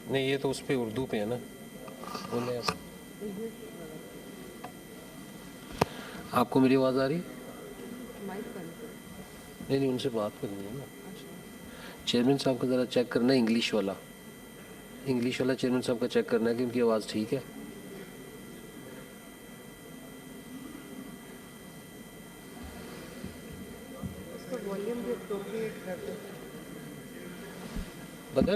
نہیں یہ تو اس پہ اردو پہ ہے نا. بولیں آپ کو میری آواز آ رہی؟ نہیں ان سے بات کرنی ہے نا. چیئرمین صاحب کا ذرا چیک کرنا ہے انگلش والا چیئرمین صاحب کا چیک کرنا ہے کہ ان کی آواز ٹھیک ہے. بدر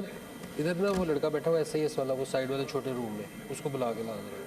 ادھر نا وہ لڑکا بیٹھا ہوا ایسا ہی اس والا وہ سائڈ والے چھوٹے روم میں, اس کو بلا کے لا دے.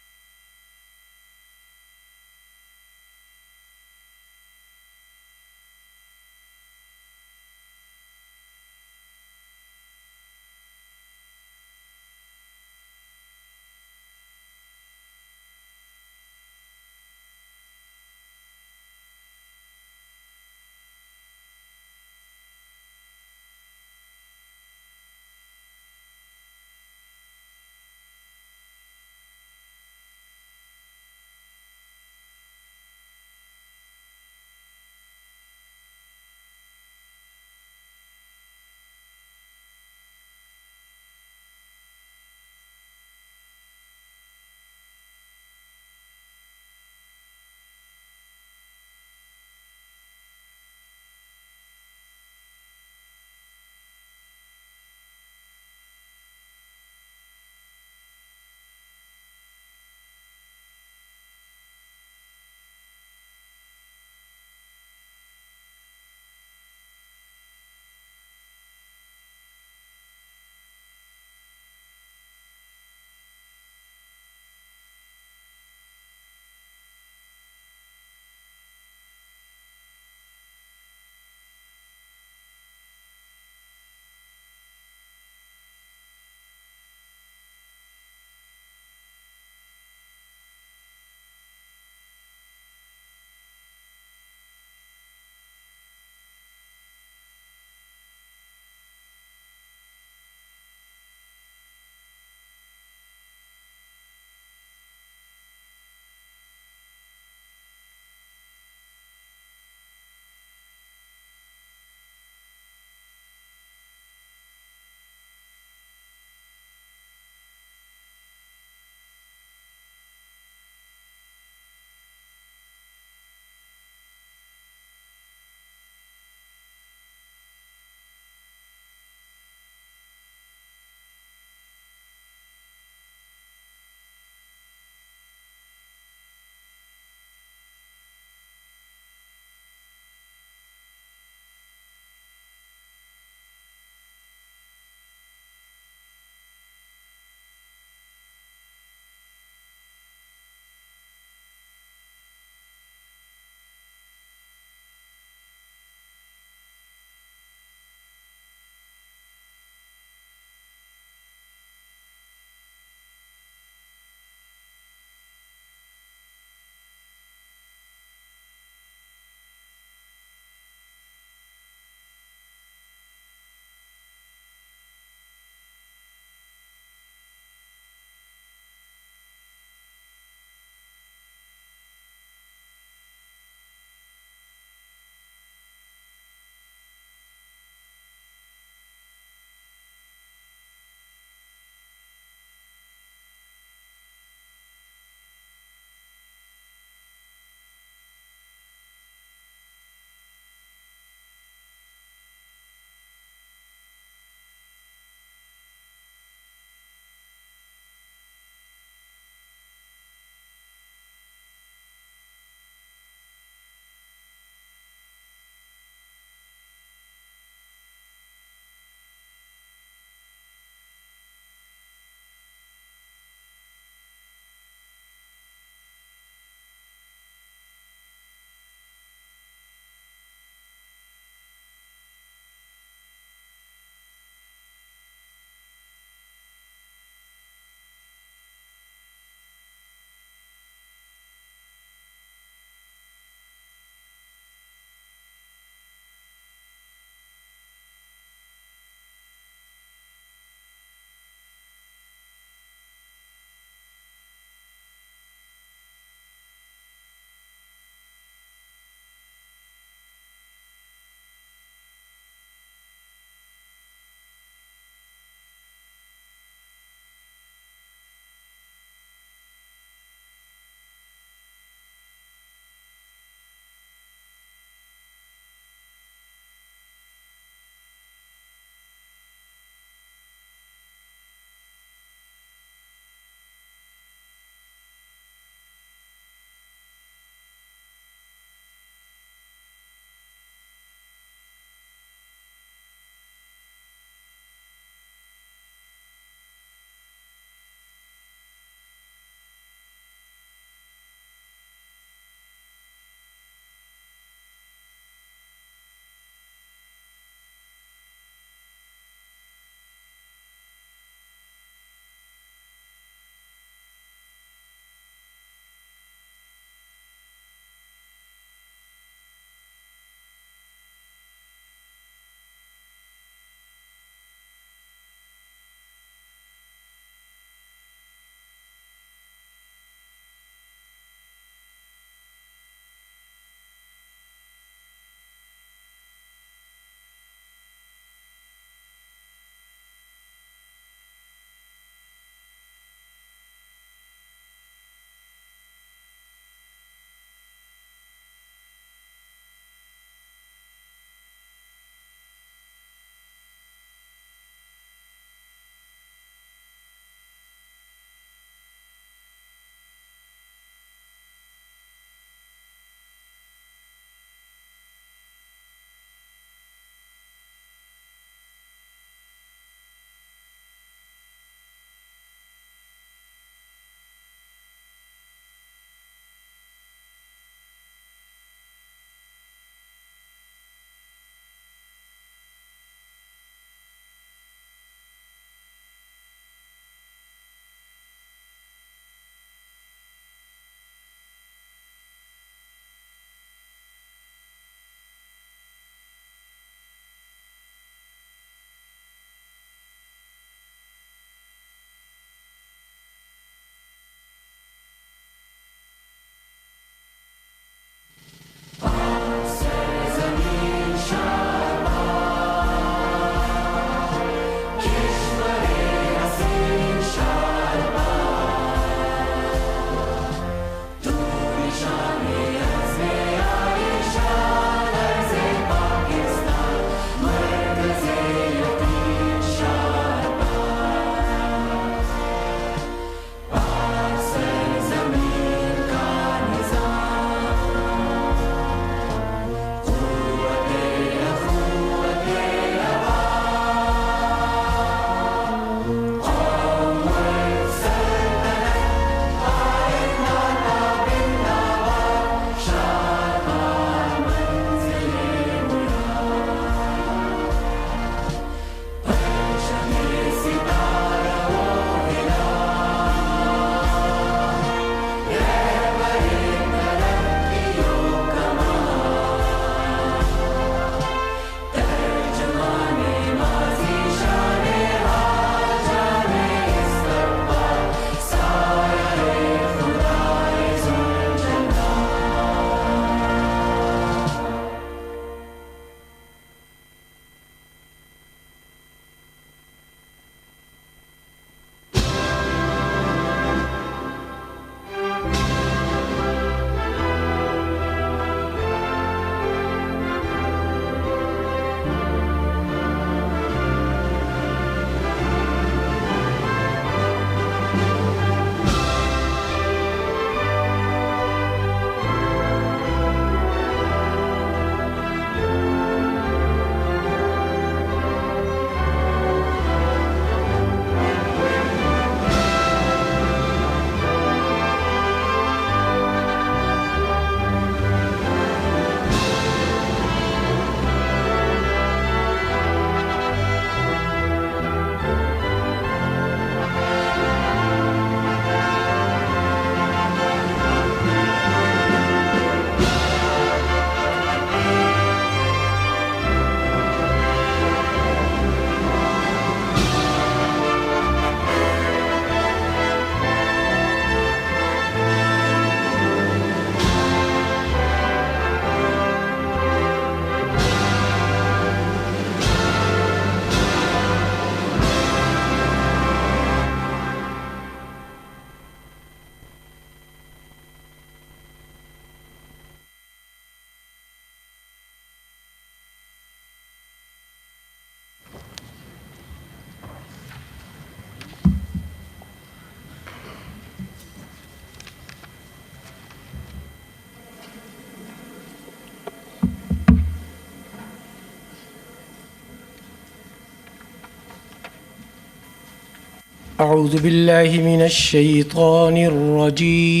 أعوذ بالله من الشيطان الرجيم.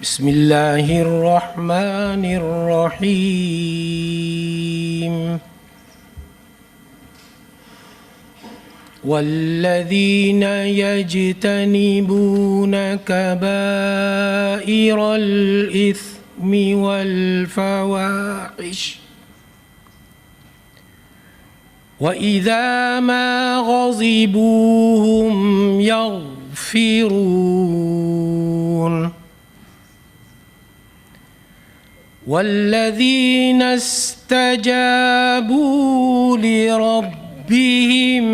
بسم الله الرحمن الرحيم. والذين يجتنبون كبائر الإثم والفواحش وإذا ما غضبوا هم يغفرون. والذين استجابوا لربهم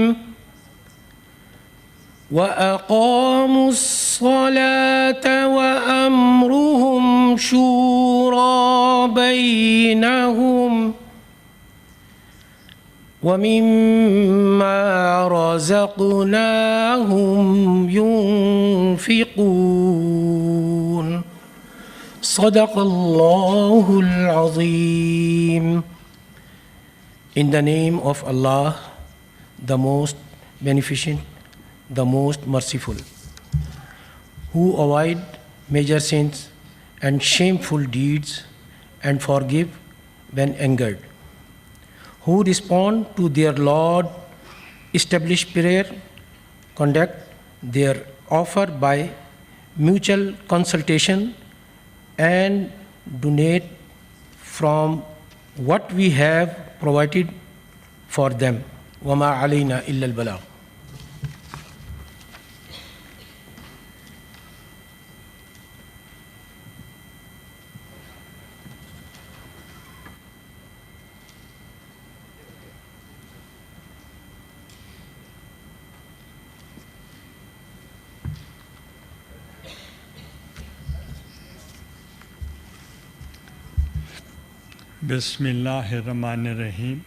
وأقاموا الصلاة وأمرهم شورى بينهم ومما رزقناهم ينفقون. صدق الله العظيم. In the name of Allah, the most beneficent, the most merciful, who avoid major sins and shameful deeds and forgive when angered, who respond to their Lord, establish prayer, conduct their offer by mutual consultation, and donate from what we have provided for them. وَمَا عَلَيْنَا إِلَّا الْبَلَاغُ. Bismillahirrahmanirrahim.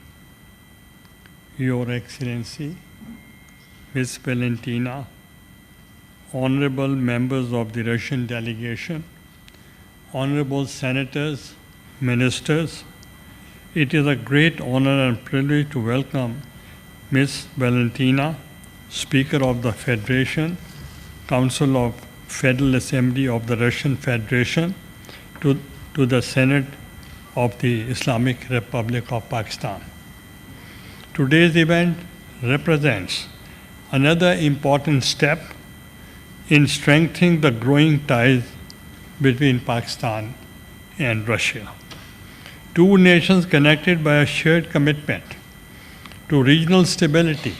Your Excellency, Ms. Valentina, honorable members of the Russian delegation, honorable senators, ministers, it is a great honor and privilege to welcome Ms. Valentina, Speaker of the Federation, Council of Federal Assembly of the Russian Federation, to the Senate of the Islamic Republic of Pakistan. Today's event represents another important step in strengthening the growing ties between Pakistan and Russia. Two nations connected by a shared commitment to regional stability,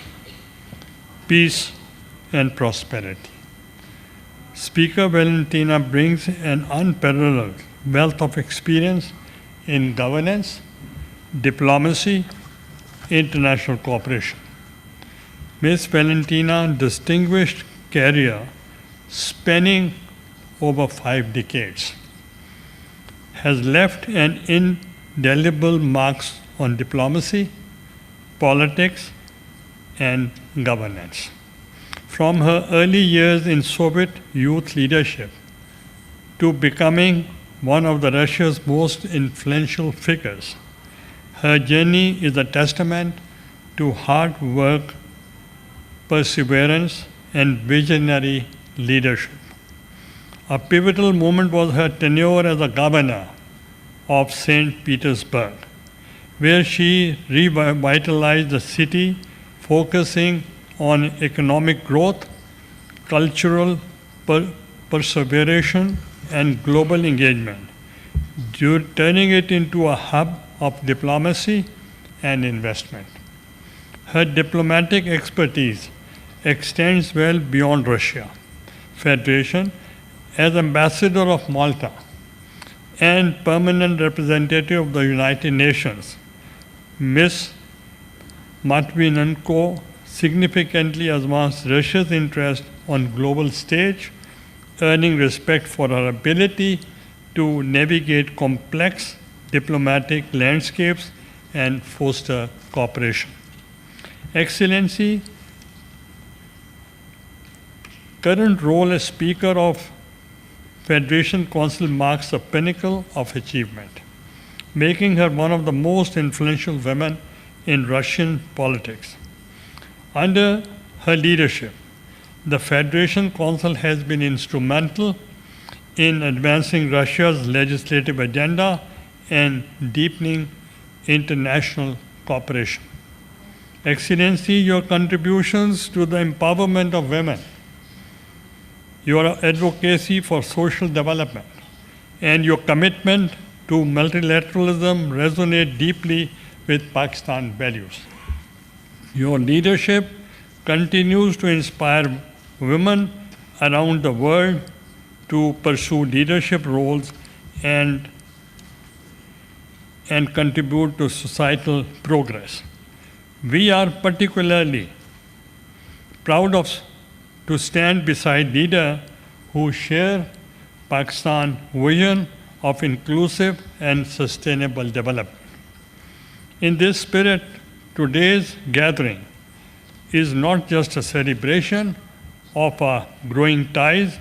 peace, and prosperity. Speaker Valentina brings an unparalleled wealth of experience in governance, diplomacy, international cooperation. Ms. Valentina's distinguished career, spanning over 5 decades, has left an indelible marks on diplomacy, politics, and governance. From her early years in Soviet youth leadership to becoming one of Russia's most influential figures, her journey is a testament to hard work, perseverance, and visionary leadership. A pivotal moment was her tenure as a governor of St. Petersburg, where she revitalized the city, focusing on economic growth, cultural perseveration, and global engagement, turning it into a hub of diplomacy and investment. Her diplomatic expertise extends well beyond Russia Federation. As ambassador of Malta and permanent representative of the United Nations, Ms. Matvinenko significantly advanced Russia's interest on global stage, earning respect for her ability to navigate complex diplomatic landscapes and foster cooperation. Excellency, current role as Speaker of Federation Council marks the pinnacle of achievement, making her one of the most influential women in Russian politics. Under her leadership, the Federation Council has been instrumental in advancing Russia's legislative agenda and deepening international cooperation. Excellency, your contributions to the empowerment of women, your advocacy for social development, and your commitment to multilateralism resonate deeply with Pakistan values. Your leadership continues to inspire women around the world to pursue leadership roles and contribute to societal progress. We are particularly proud to stand beside leaders who share Pakistan's vision of inclusive and sustainable development. In this spirit, today's gathering is not just a celebration of our growing ties,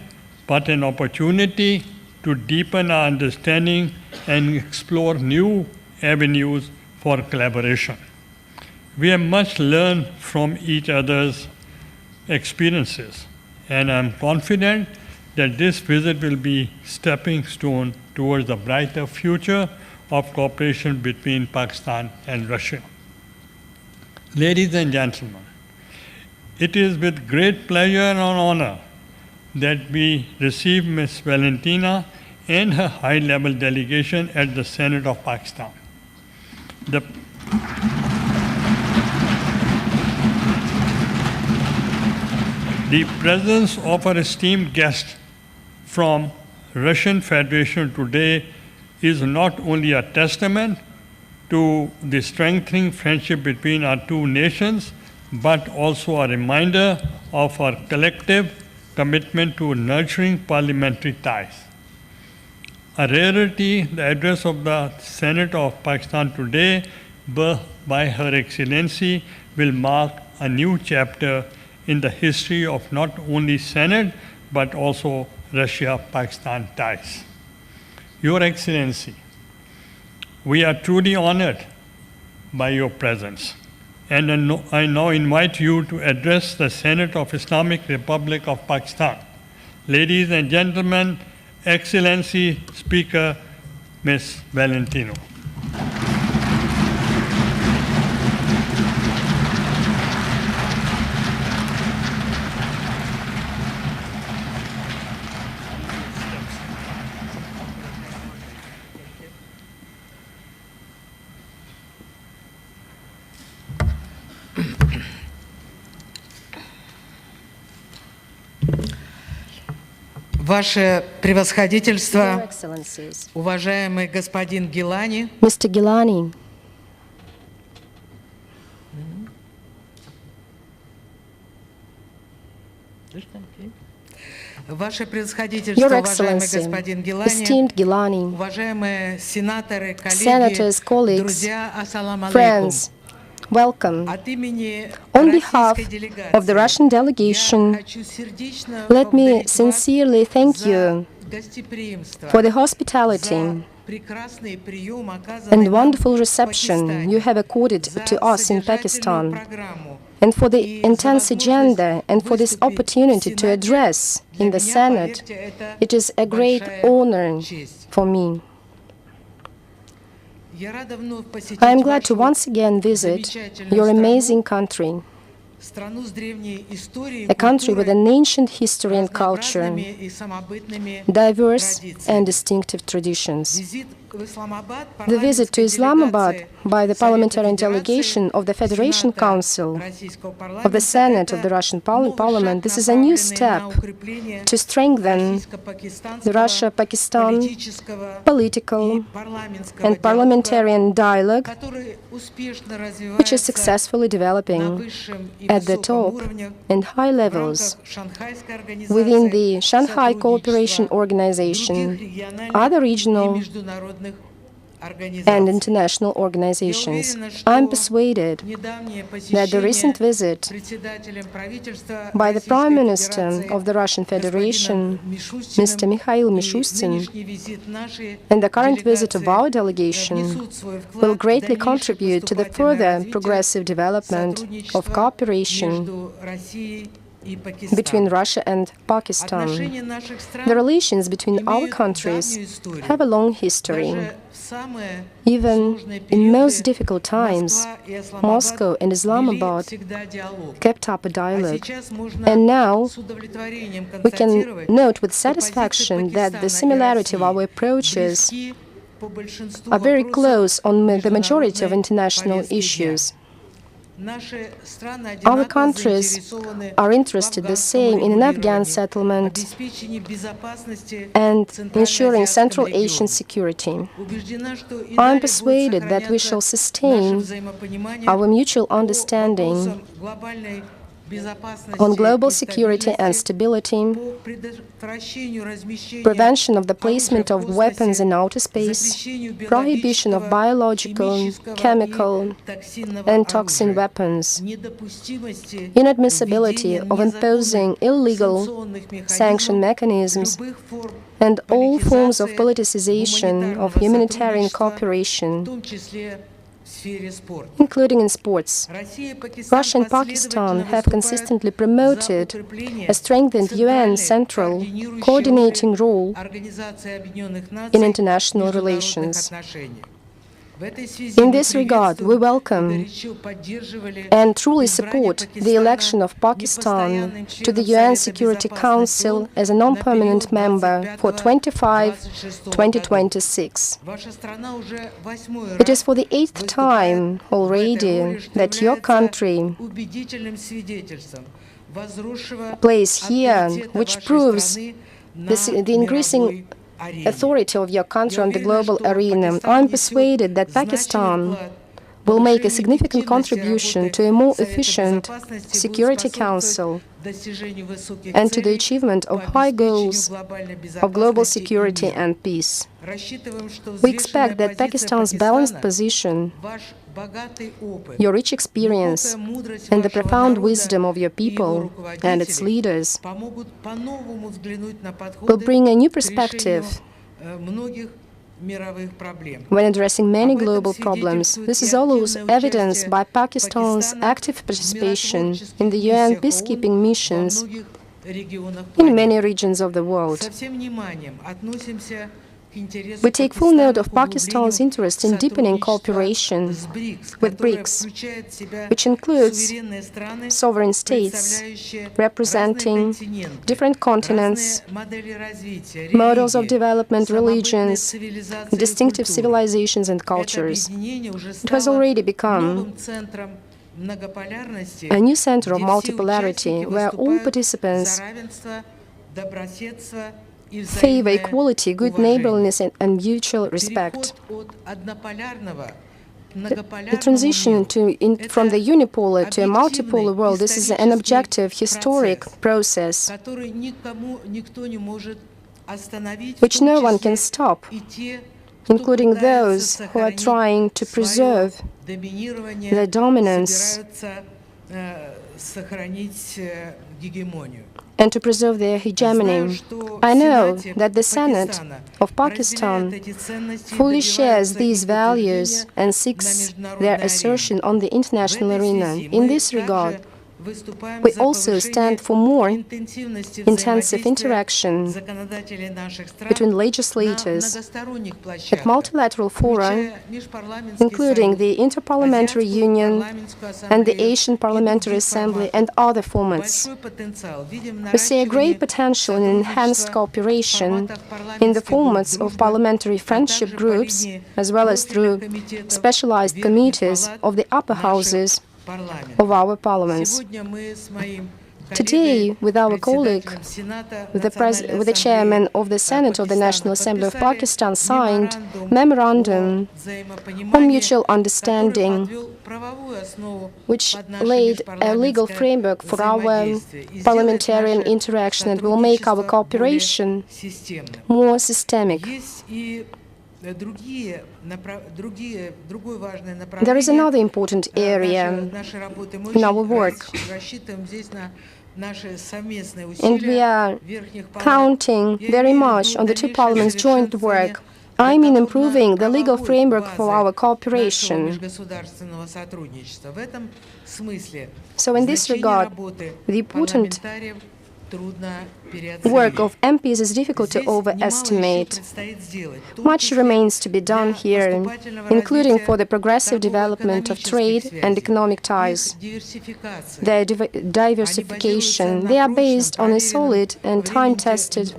but an opportunity to deepen our understanding and explore new avenues for collaboration. We have much learned from each other's experiences, and I'm confident that this visit will be a stepping stone towards a brighter future of cooperation between Pakistan and Russia. Ladies and gentlemen, it is with great pleasure and honor that we receive Ms. Valentina and her high-level delegation at the Senate of Pakistan. The presence of our esteemed guest from Russian Federation today is not only a testament to the strengthening friendship between our two nations, but also a reminder of our collective commitment to nurturing parliamentary ties. A rarity, the address of the Senate of Pakistan today by Her Excellency will mark a new chapter in the history of not only Senate, but also Russia-Pakistan ties. Your Excellency, we are truly honored by your presence, and I now invite you to address the Senate of Islamic Republic of Pakistan. Ladies and gentlemen, Excellency Speaker Ms. Valentino. Ваше превосходительство, Your Excellencies, уважаемый господин Гилани, Mr. Gilani, Ваше превосходительство, Your уважаемый Excellency, господин Гилани, esteemed Gilani, уважаемые сенаторы, Senators, коллеги, colleagues, друзья, ассаламу алейкум. friends, welcome. От имени On behalf российской делегации of the Russian я delegation, хочу сердечно let me поблагодарить вас sincerely thank за you гостеприимство, for the hospitality за прекрасный прием, оказанный and нам wonderful в reception Пакистане, you have accorded за to us in содержательную Pakistan, программу, and for the intense agenda and for this opportunity to address in the Senate. It is a great honor for me. I am glad to once again visit your amazing country, a country with an ancient history and culture, diverse and distinctive traditions. The visit to Islamabad by the parliamentarian delegation of the Federation Council of the Senate of the Russian Parliament, this is a new step to strengthen the Russia-Pakistan political and parliamentarian dialogue, which is successfully developing at the top and high levels within the Shanghai Cooperation Organization, other regional and international organizations. I'm persuaded that the recent visit by the Prime Minister of the Russian Federation, Mr. Mikhail Mishustin, and the current visit of our delegation will greatly contribute to the further progressive development of cooperation between Russia and Pakistan. The relations between our countries have a long history. Even in most difficult times, Moscow and Islamabad kept up a dialogue. And now we can note with satisfaction that the similarity of our approaches are very close on the majority of international issues. Our countries are interested the same in an Afghan settlement and ensuring Central Asian security. I am persuaded that we shall sustain our mutual understanding on global security and stability, prevention of the placement of weapons in outer space, prohibition of biological, chemical, and toxin weapons, inadmissibility of imposing illegal sanction mechanisms, and all forms of politicization of humanitarian cooperation, including in sports. Russia and Pakistan have consistently promoted a strengthened UN central coordinating role in international relations. In this regard, we welcome and truly support the election of Pakistan to the UN Security Council as a non-permanent member for 2025-2026. It is for the 8th time already that your country plays here, which proves the increasing authority of your country on the global arena. I'm persuaded that Pakistan will make a significant contribution to a more efficient Security Council and to the achievement of high goals of global security and peace. We expect that Pakistan's balanced position, your rich experience, and the profound wisdom of your people and its leaders will bring a new perspective when addressing many global problems. This is also evidenced by Pakistan's active participation in the UN peacekeeping missions in many regions of the world. We take full note of Pakistan's interest in deepening cooperation with BRICS, which includes sovereign states representing different continents, models of development, religions, distinctive civilizations and cultures. It has already become a new center of multipolarity where all participants favor equality, good neighborliness, and mutual respect. The transition from the unipolar to a multipolar world, this is an objective, historic process which no one can stop, including those who are trying to preserve the dominance and to preserve their hegemony. I know that the Senate of Pakistan fully shares these values and seeks their assertion on the international arena. In this regard, we also stand for more intensive interaction between legislators at multilateral fora, including the Interparliamentary Union and the Asian Parliamentary Assembly and other formats. We see a great potential in enhanced cooperation in the formats of parliamentary friendship groups, as well as through specialized committees of the upper houses of our parliaments. Today, with our colleague, with the chairman of the Senate of the National Assembly of Pakistan, signed memorandum on mutual understanding, which laid a legal framework for our parliamentarian interaction and will make our cooperation more systemic. There is another important area in our work, and we are counting very much on the two parliaments' joint work. I mean improving the legal framework for our cooperation. So in this regard, the important work of MPs is difficult to overestimate. Much remains to be done here, including for the progressive development of trade and economic ties. Their diversification, they are based on a solid and time-tested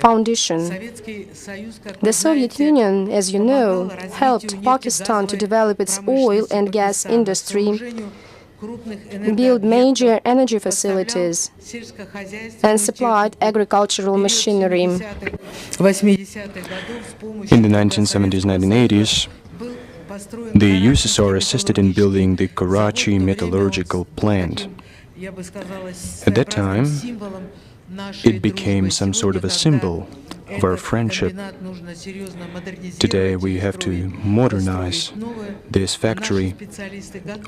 foundation. The Soviet Union, as you know, helped Pakistan to develop its oil and gas industry, build major energy facilities, and supplied agricultural machinery. In the 1970s and 1980s, the USSR assisted in building the Karachi metallurgical plant. At that time, it became some sort of a symbol of our friendship. Today we have to modernize this factory,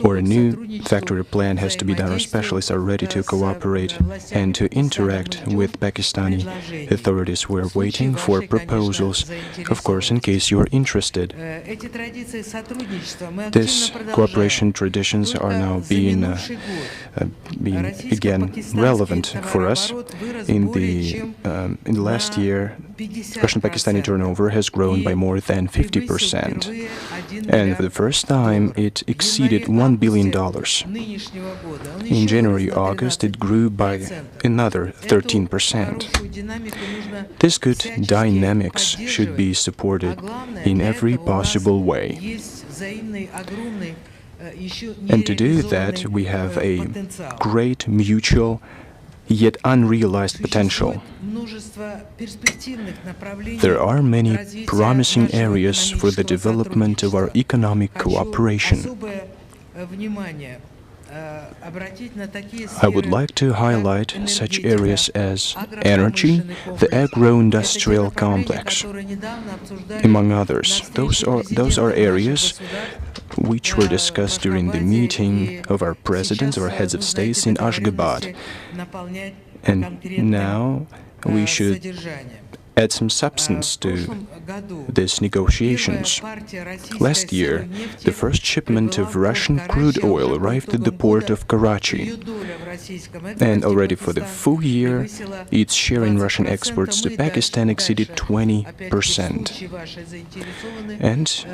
or a new factory plan has to be done. Our specialists are ready to cooperate and to interact with Pakistani authorities. We're waiting for proposals, of course, in case you are interested. These cooperation traditions are now being again relevant for us. In the last year, Russian-Pakistani turnover has grown by more than 50%. And for the first time, it exceeded $1 billion. In January-August, it grew by another 13%. This good dynamics should be supported in every possible way. And to do that, we have a great mutual yet unrealized potential. There are many promising areas for the development of our economic cooperation. I would like to highlight such areas as energy, the agro-industrial complex, among others. Those are areas which were discussed during the meeting of our presidents, our heads of states in Ashgabat. And now we should add some substance to these negotiations. Last year, the first shipment of Russian crude oil arrived at the port of Karachi. And already for the full year, its share in Russian exports to Pakistan exceeded 20%. And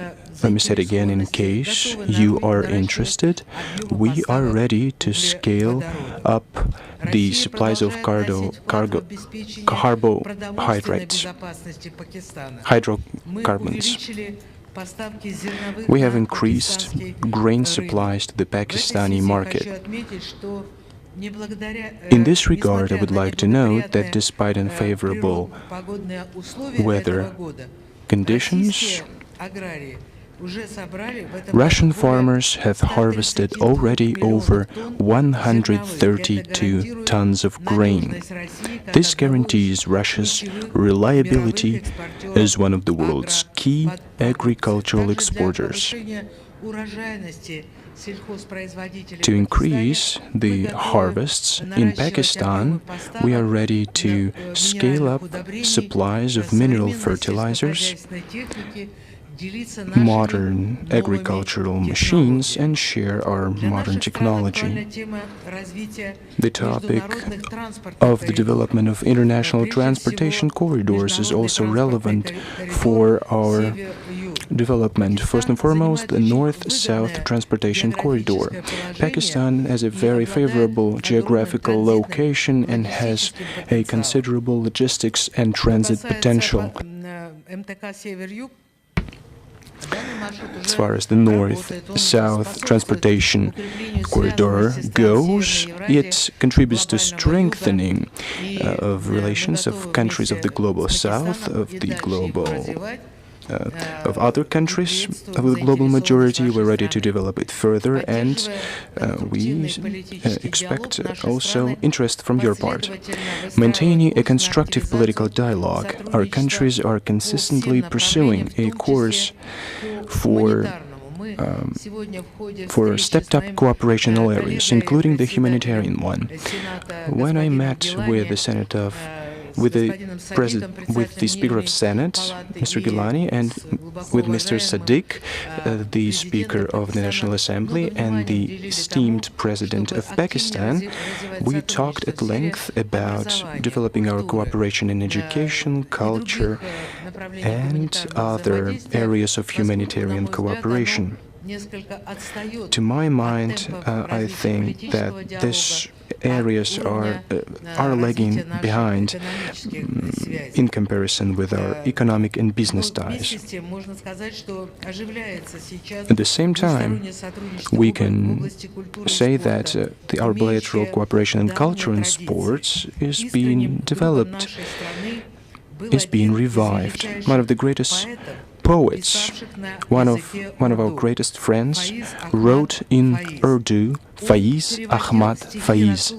let me say it again, in case you are interested, we are ready to scale up the supplies of carbohydrates, hydrocarbons. We have increased grain supplies to the Pakistani market. In this regard, I would like to note that despite unfavorable weather conditions, Russian farmers have harvested already over 132 tons of grain. This guarantees Russia's reliability as one of the world's key agricultural exporters. To increase the harvests in Pakistan, we are ready to scale up supplies of mineral fertilizers, modern agricultural machines, and share our modern technology. The topic of the development of international transportation corridors is also relevant for our development. First and foremost, the North-South Transportation Corridor. Pakistan has a very favorable geographical location and has a considerable logistics and transit potential. As far as the North-South Transportation Corridor goes, it contributes to strengthening of relations of countries of the Global South, of the Global of other countries with global majority. We're ready to develop it further, and we expect also interest from your part. Maintaining a constructive political dialogue, our countries are consistently pursuing a course for stepped-up cooperation in all areas, including the humanitarian one. When I met with the Speaker of Senate, Mr. Gilani, and with Mr. Sadiq, the Speaker of the National Assembly, and the esteemed President of Pakistan, we talked at length about developing our cooperation in education, culture, and other areas of humanitarian cooperation. To my mind, I think that these areas are lagging behind in comparison with our economic and business ties. At the same time, we can say that our bilateral cooperation in culture and sports is being developed, is being revived. One of the greatest poets, one of our greatest friends, wrote in Urdu, Faiz Ahmad Faiz.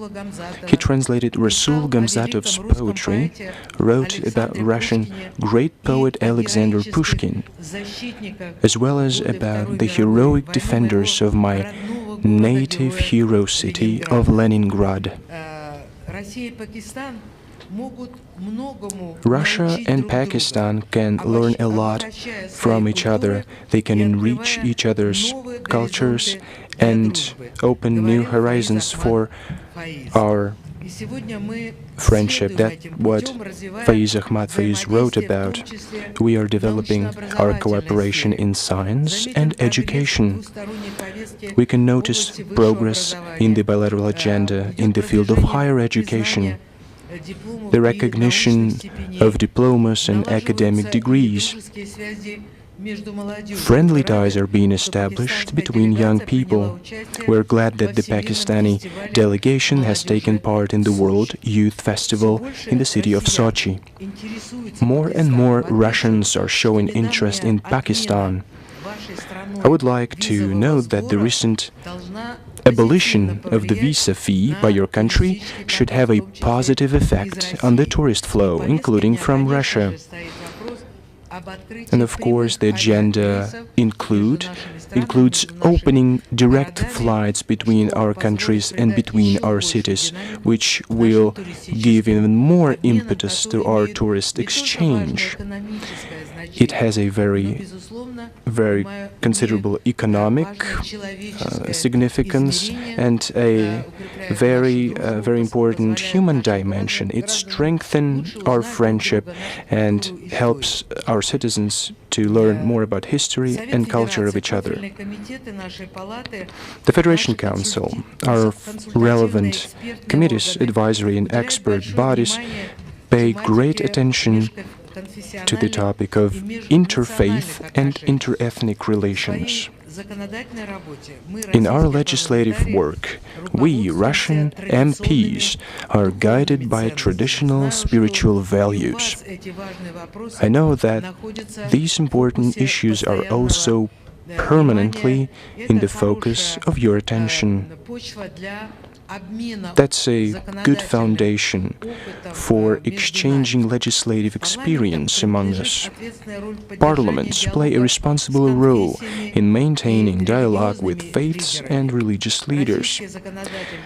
He translated Rasul Gamzatov's poetry, wrote about Russian great poet Alexander Pushkin, as well as about the heroic defenders of my native hero city of Leningrad. Russia and Pakistan can learn a lot from each other. They can enrich each other's cultures and open new horizons for our friendship. That's what Faiz Ahmad Faiz wrote about. We are developing our cooperation in science and education. We can notice progress in the bilateral agenda in the field of higher education, the recognition of diplomas and academic degrees. Friendly ties are being established between young people. We're glad that the Pakistani delegation has taken part in the World Youth Festival in the city of Sochi. More and more Russians are showing interest in Pakistan. I would like to note that the recent abolition of the visa fee by your country should have a positive effect on the tourist flow, including from Russia. And of course, the agenda includes opening direct flights between our countries and between our cities, which will give even more impetus to our tourist exchange. It has a very considerable economic significance and a very important human dimension. It strengthens our friendship and helps our citizens to learn more about history and culture of each other. The Federation Council, our relevant committees, advisory and expert bodies pay great attention to the topic of interfaith and interethnic relations. In our legislative work, we, Russian MPs, are guided by traditional spiritual values. I know that these important issues are also permanently in the focus of your attention. That's a good foundation for exchanging legislative experience among us. Parliaments play a responsible role in maintaining dialogue with faiths and religious leaders.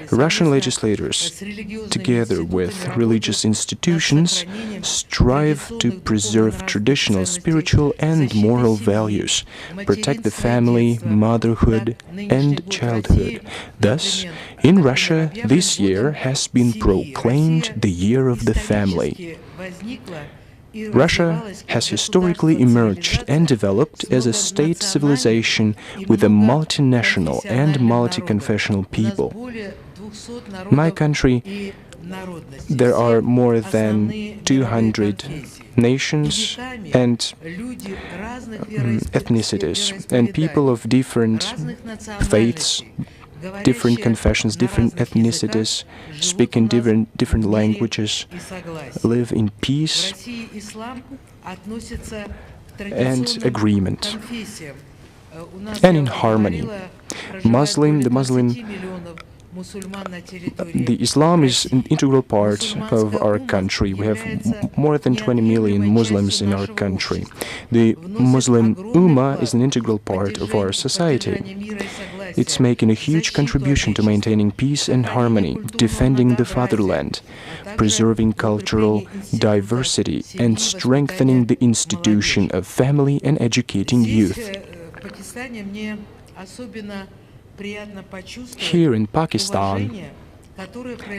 Russian legislators, together with religious institutions, strive to preserve traditional spiritual and moral values, protect the family, motherhood, and childhood. Thus, in Russia, this year has been proclaimed the Year of the Family. Russia has historically emerged and developed as a state civilization with a multinational and multi-confessional people. In my country, there are more than 200 nations and ethnicities, and people of different faiths, different confessions, different ethnicities, speaking different languages, live in peace and agreement, and in harmony. The Islam is an integral part of our country. We have more than 20 million Muslims in our country. The Muslim Ummah is an integral part of our society. It's making a huge contribution to maintaining peace and harmony, defending the fatherland, preserving cultural diversity, and strengthening the institution of family and educating youth. Here in Pakistan,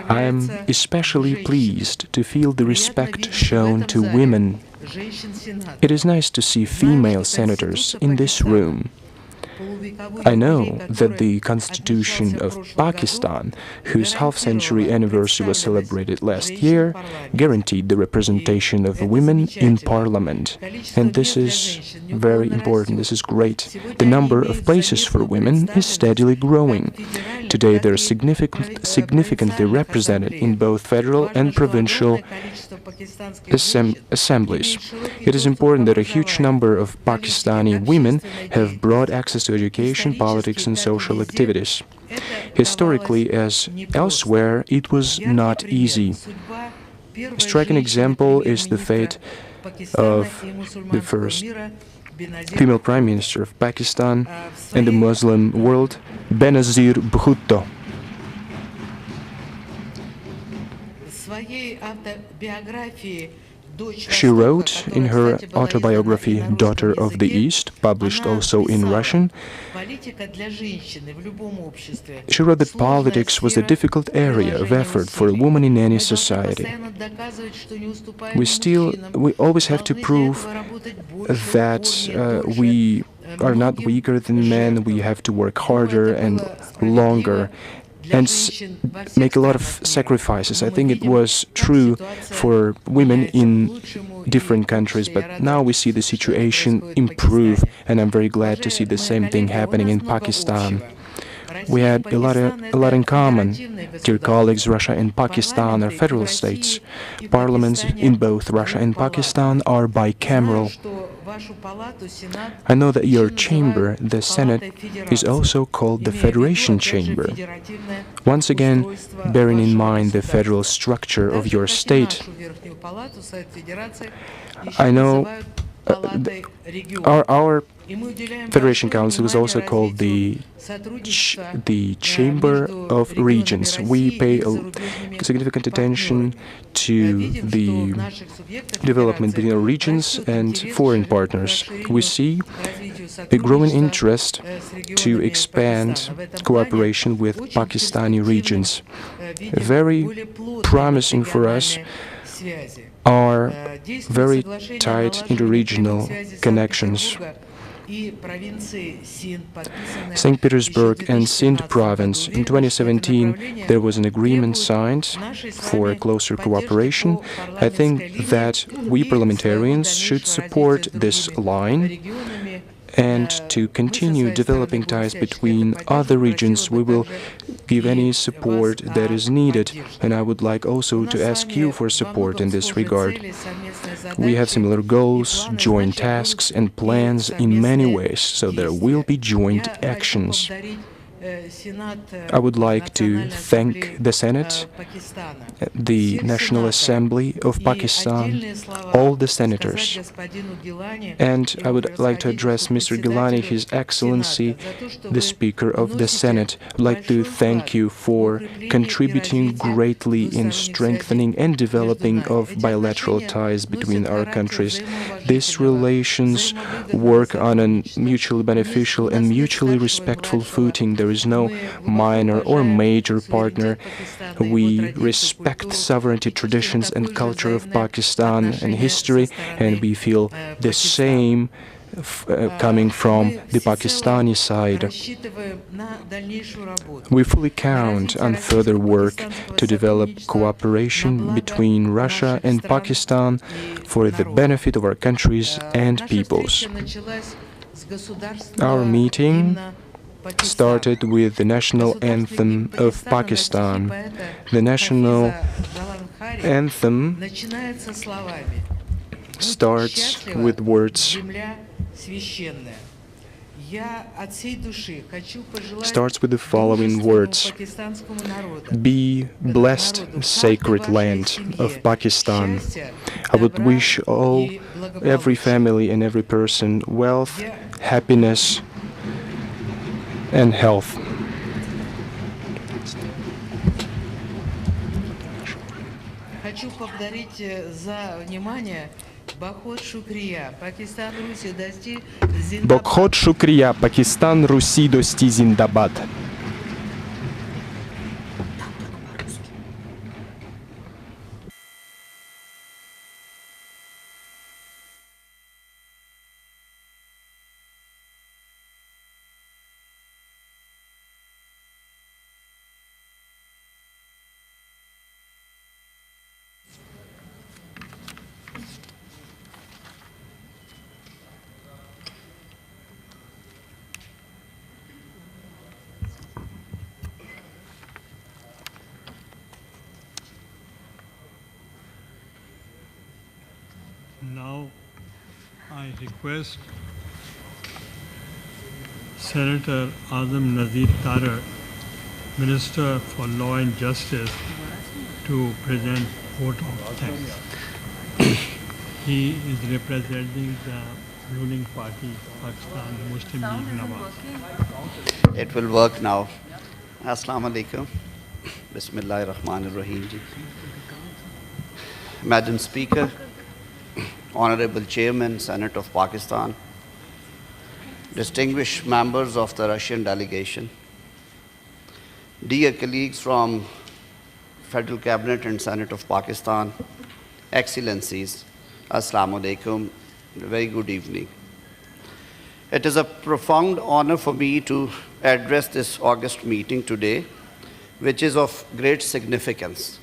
I am especially pleased to feel the respect shown to women. It is nice to see female senators in this room. I know that the Constitution of Pakistan, whose half-century anniversary was celebrated last year, guaranteed the representation of women in Parliament. And this is very important, this is great. The number of places for women is steadily growing. Today they are significantly represented in both federal and provincial assemblies. It is important that a huge number of Pakistani women have broad access to education, politics, and social activities. Historically, as elsewhere, it was not easy. A striking example is the fate of the first female Prime Minister of Pakistan and the Muslim world, Benazir Bhutto. She wrote in her autobiography, Daughter of the East, published also in Russian, she wrote that politics was a difficult area of effort for a woman in any society. We always have to prove that we are not weaker than men, we have to work harder and longer, and make a lot of sacrifices. I think it was true for women in different countries, but now we see the situation improve, and I'm very glad to see the same thing happening in Pakistan. We had a lot in common. Dear colleagues, Russia and Pakistan are federal states. Parliaments in both Russia and Pakistan are bicameral. I know that your chamber, the Senate, is also called the Federation Chamber. Once again, bearing in mind the federal structure of your state, I know our Federation Council is also called the Chamber of Regions. We pay significant attention to the development between our regions and foreign partners. We see a growing interest to expand cooperation with Pakistani regions. Very promising for us are very tight interregional connections. St. Petersburg and Sindh province. In 2017, there was an agreement signed for closer cooperation. I think that we parliamentarians should support this line and to continue developing ties between other regions. We will give any support that is needed, and I would like also to ask you for support in this regard. We have similar goals, joint tasks and plans in many ways, so there will be joint actions. I would like to thank the Senate, the National Assembly of Pakistan, all the senators. And I would like to address Mr. Gilani, His Excellency, the Speaker of the Senate. I'd like to thank you for contributing greatly in strengthening and developing of bilateral ties between our countries. These relations work on a mutually beneficial and mutually respectful footing. There is no minor or major partner. We respect sovereignty, traditions and culture of Pakistan and history, and we feel the same coming from the Pakistani side. We fully count on further work to develop cooperation between Russia and Pakistan for the benefit of our countries and peoples. Our meeting started with the national anthem of Pakistan. The national anthem starts with words starts with the following words: Be blessed, sacred land of Pakistan. I would wish every family and every person wealth, happiness, and health. Хочу поблагодарить за внимание. Бахот Шукрия, Пакистан, Руси, Дости, Зиндабад. Бахот Шукрия, Пакистан, Руси, Дости, Зиндабад. Now, I request Senator Azam Nazir Tarar, Minister for Law and Justice, to present vote of thanks. He is representing the ruling party, Pakistan Muslim League Nawaz. It will work now. Assalamu alaikum. Bismillahir Rahmanir Rahim. Madam Speaker, Honorable Chairman, Senate of Pakistan, distinguished members of the Russian delegation, dear colleagues from Federal Cabinet and Senate of Pakistan, Excellencies, Assalamu alaikum, very good evening. It is a profound honor for me to address this August meeting today, which is of great significance.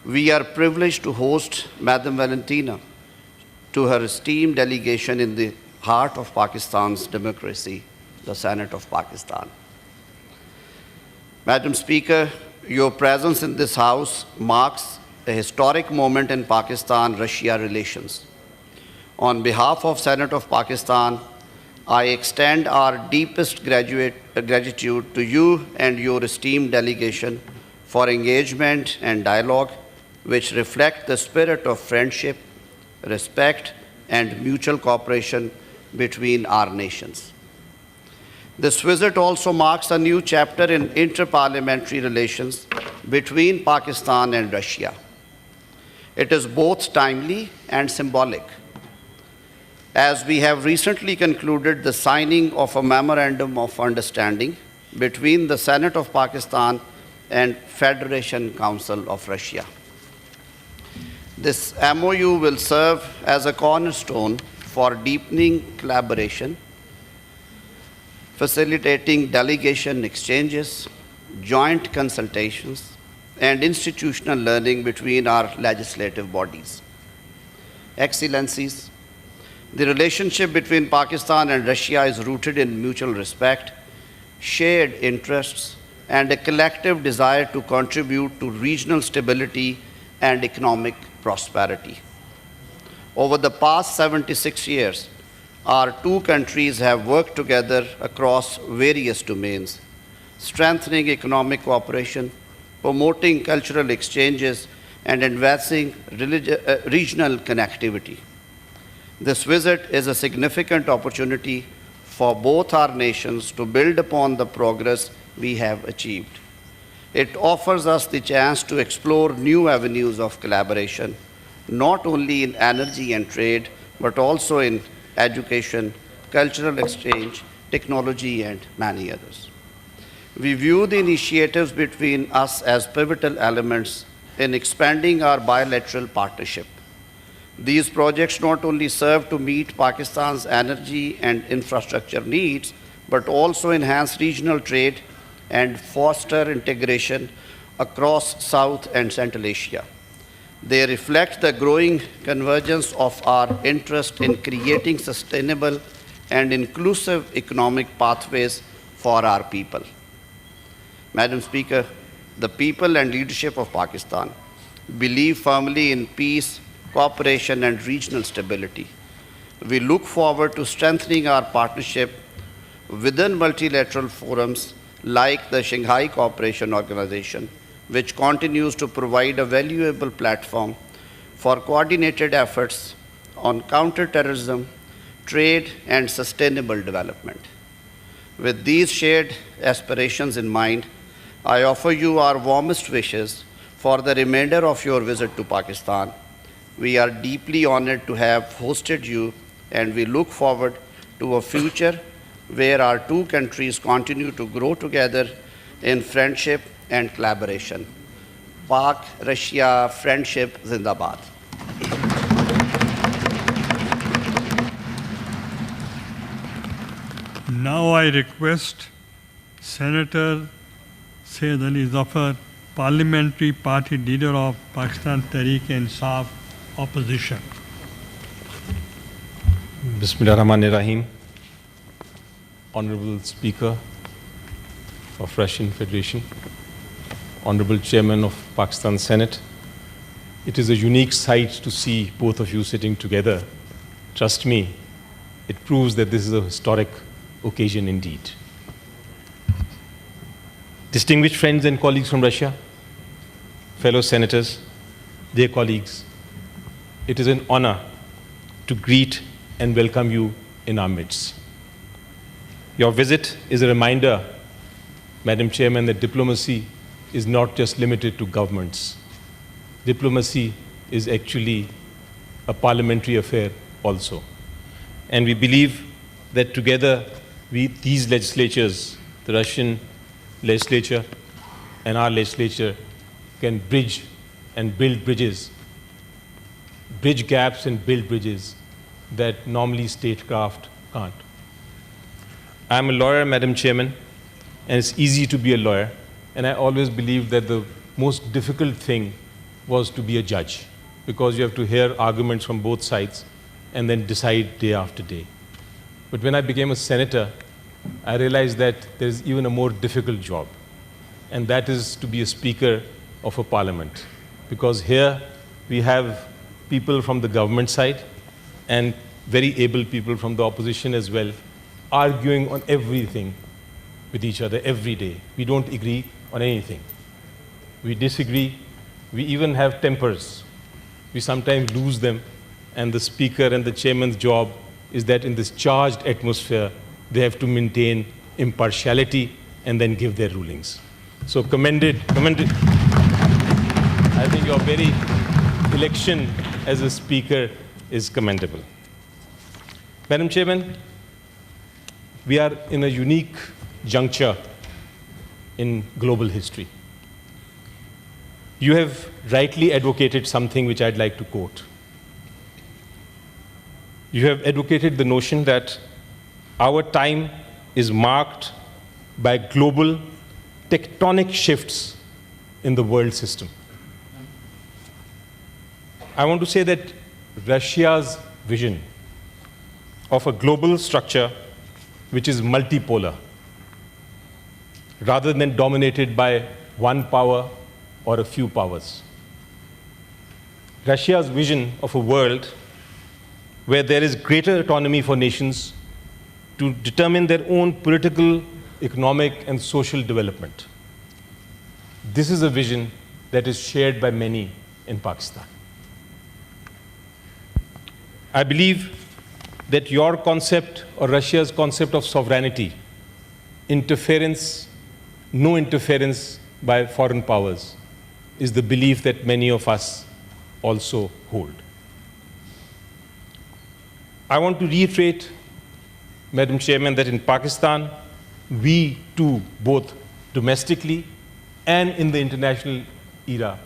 We are privileged to host Madam Valentina to her esteemed delegation in the heart of Pakistan's democracy, the Senate of Pakistan. Madam Speaker, your presence in this House marks a historic moment in Pakistan-Russia relations. On behalf of Senate of Pakistan, I extend our deepest gratitude to you and your esteemed delegation for engagement and dialogue which reflect the spirit of friendship, respect, and mutual cooperation between our nations. This visit also marks a new chapter in inter-parliamentary relations between Pakistan and Russia. It is both timely and symbolic, as we have recently concluded the signing of a memorandum of understanding between the Senate of Pakistan and Federation Council of Russia. This MOU will serve as a cornerstone for deepening collaboration, facilitating delegation exchanges, joint consultations, and institutional learning between our legislative bodies. Excellencies, the relationship between Pakistan and Russia is rooted in mutual respect, shared interests, and a collective desire to contribute to regional stability and economic prosperity. Over the past 76 years, our two countries have worked together across various domains, strengthening economic cooperation, promoting cultural exchanges, and advancing regional connectivity. This visit is a significant opportunity for both our nations to build upon the progress we have achieved. It offers us the chance to explore new avenues of collaboration, not only in energy and trade, but also in education, cultural exchange, technology, and many others. We view the initiatives between us as pivotal elements in expanding our bilateral partnership. These projects not only serve to meet Pakistan's energy and infrastructure needs, but also enhance regional trade and foster integration across South and Central Asia. They reflect the growing convergence of our interest in creating sustainable and inclusive economic pathways for our people. Madam Speaker, the people and leadership of Pakistan believe firmly in peace, cooperation, and regional stability. We look forward to strengthening our partnership within multilateral forums like the Shanghai Cooperation Organization, which continues to provide a valuable platform for coordinated efforts on counterterrorism, trade, and sustainable development. With these shared aspirations in mind, I offer you our warmest wishes for the remainder of your visit to Pakistan. We are deeply honored to have hosted you, and we look forward to a future where our two countries continue to grow together in friendship and collaboration. Pak-Russia friendship Zindabad. Now I request Senator Syed Ali Zafar, Parliamentary Party Leader of Pakistan Tehreek-e-Insaf Opposition. Bismillahirrahmanirrahim. Honorable Speaker of Russian Federation, Honorable Chairman of Pakistan Senate, it is a unique sight to see both of you sitting together. Trust me, it proves that this is a historic occasion indeed. Distinguished friends and colleagues from Russia, fellow senators, dear colleagues, it is an honor to greet and welcome you in our midst. Your visit is a reminder, Madam Chairman, that diplomacy is not just limited to governments. Diplomacy is actually a parliamentary affair also. And we believe that together, these legislatures, the Russian legislature and our legislature, can bridge and build bridges, bridge gaps and build bridges that normally statecraft can't. I'm a lawyer, Madam Chairman, and it's easy to be a lawyer, and I always believed that the most difficult thing was to be a judge, because you have to hear arguments from both sides and then decide day after day. But when I became a senator, I realized that there's even a more difficult job, and that is to be a speaker of a parliament. Because here we have people from the government side and very able people from the opposition as well, arguing on everything with each other every day. We don't agree on anything. We disagree. We even have tempers. We sometimes lose them, and the speaker and the chairman's job is that in this charged atmosphere, they have to maintain impartiality and then give their rulings. So commended. I think your very election as a speaker is commendable. Madam Chairman, we are in a unique juncture in global history. You have rightly advocated something which I'd like to quote. You have advocated the notion that our time is marked by global tectonic shifts in the world system. I want to say that Russia's vision of a global structure which is multipolar, rather than dominated by one power or a few powers. Russia's vision of a world where there is greater autonomy for nations to determine their own political, economic, and social development. This is a vision that is shared by many in Pakistan. I believe that your concept, or Russia's concept of sovereignty, no interference by foreign powers, is the belief that many of us also hold. I want to reiterate, Madam Chairman, that in Pakistan, we too, both domestically and in the international era,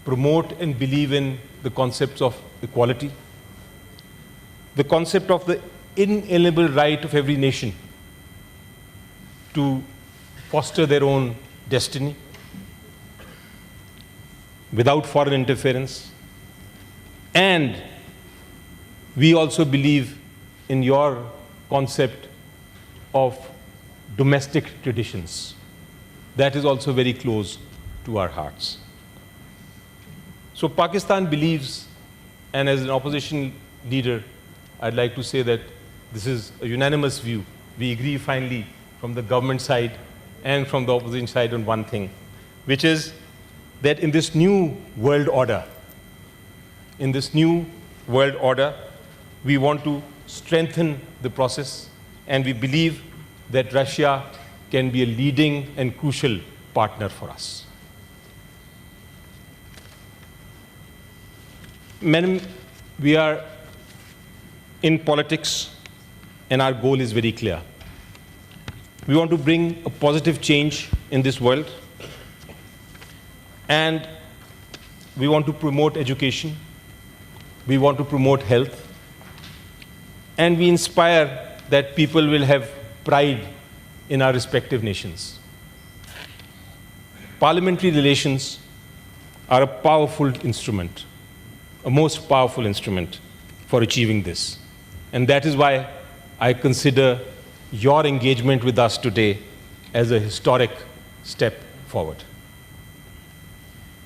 promote and believe in the concepts of equality, the concept of the inalienable right of every nation to foster their own destiny without foreign interference. And we also believe in your concept of domestic traditions. That is also very close to our hearts. So Pakistan believes And as an opposition leader, I'd like to say that this is a unanimous view. We agree finally from the government side and from the opposition side on one thing, which is that in this new world order, we want to strengthen the process, and we believe that Russia can be a leading and crucial partner for us. Madam, we are in politics, and our goal is very clear. We want to bring a positive change in this world, and we want to promote education, we want to promote health, and we inspire that people will have pride in our respective nations. Parliamentary relations are a powerful instrument, a most powerful instrument for achieving this. And that is why I consider your engagement with us today as a historic step forward.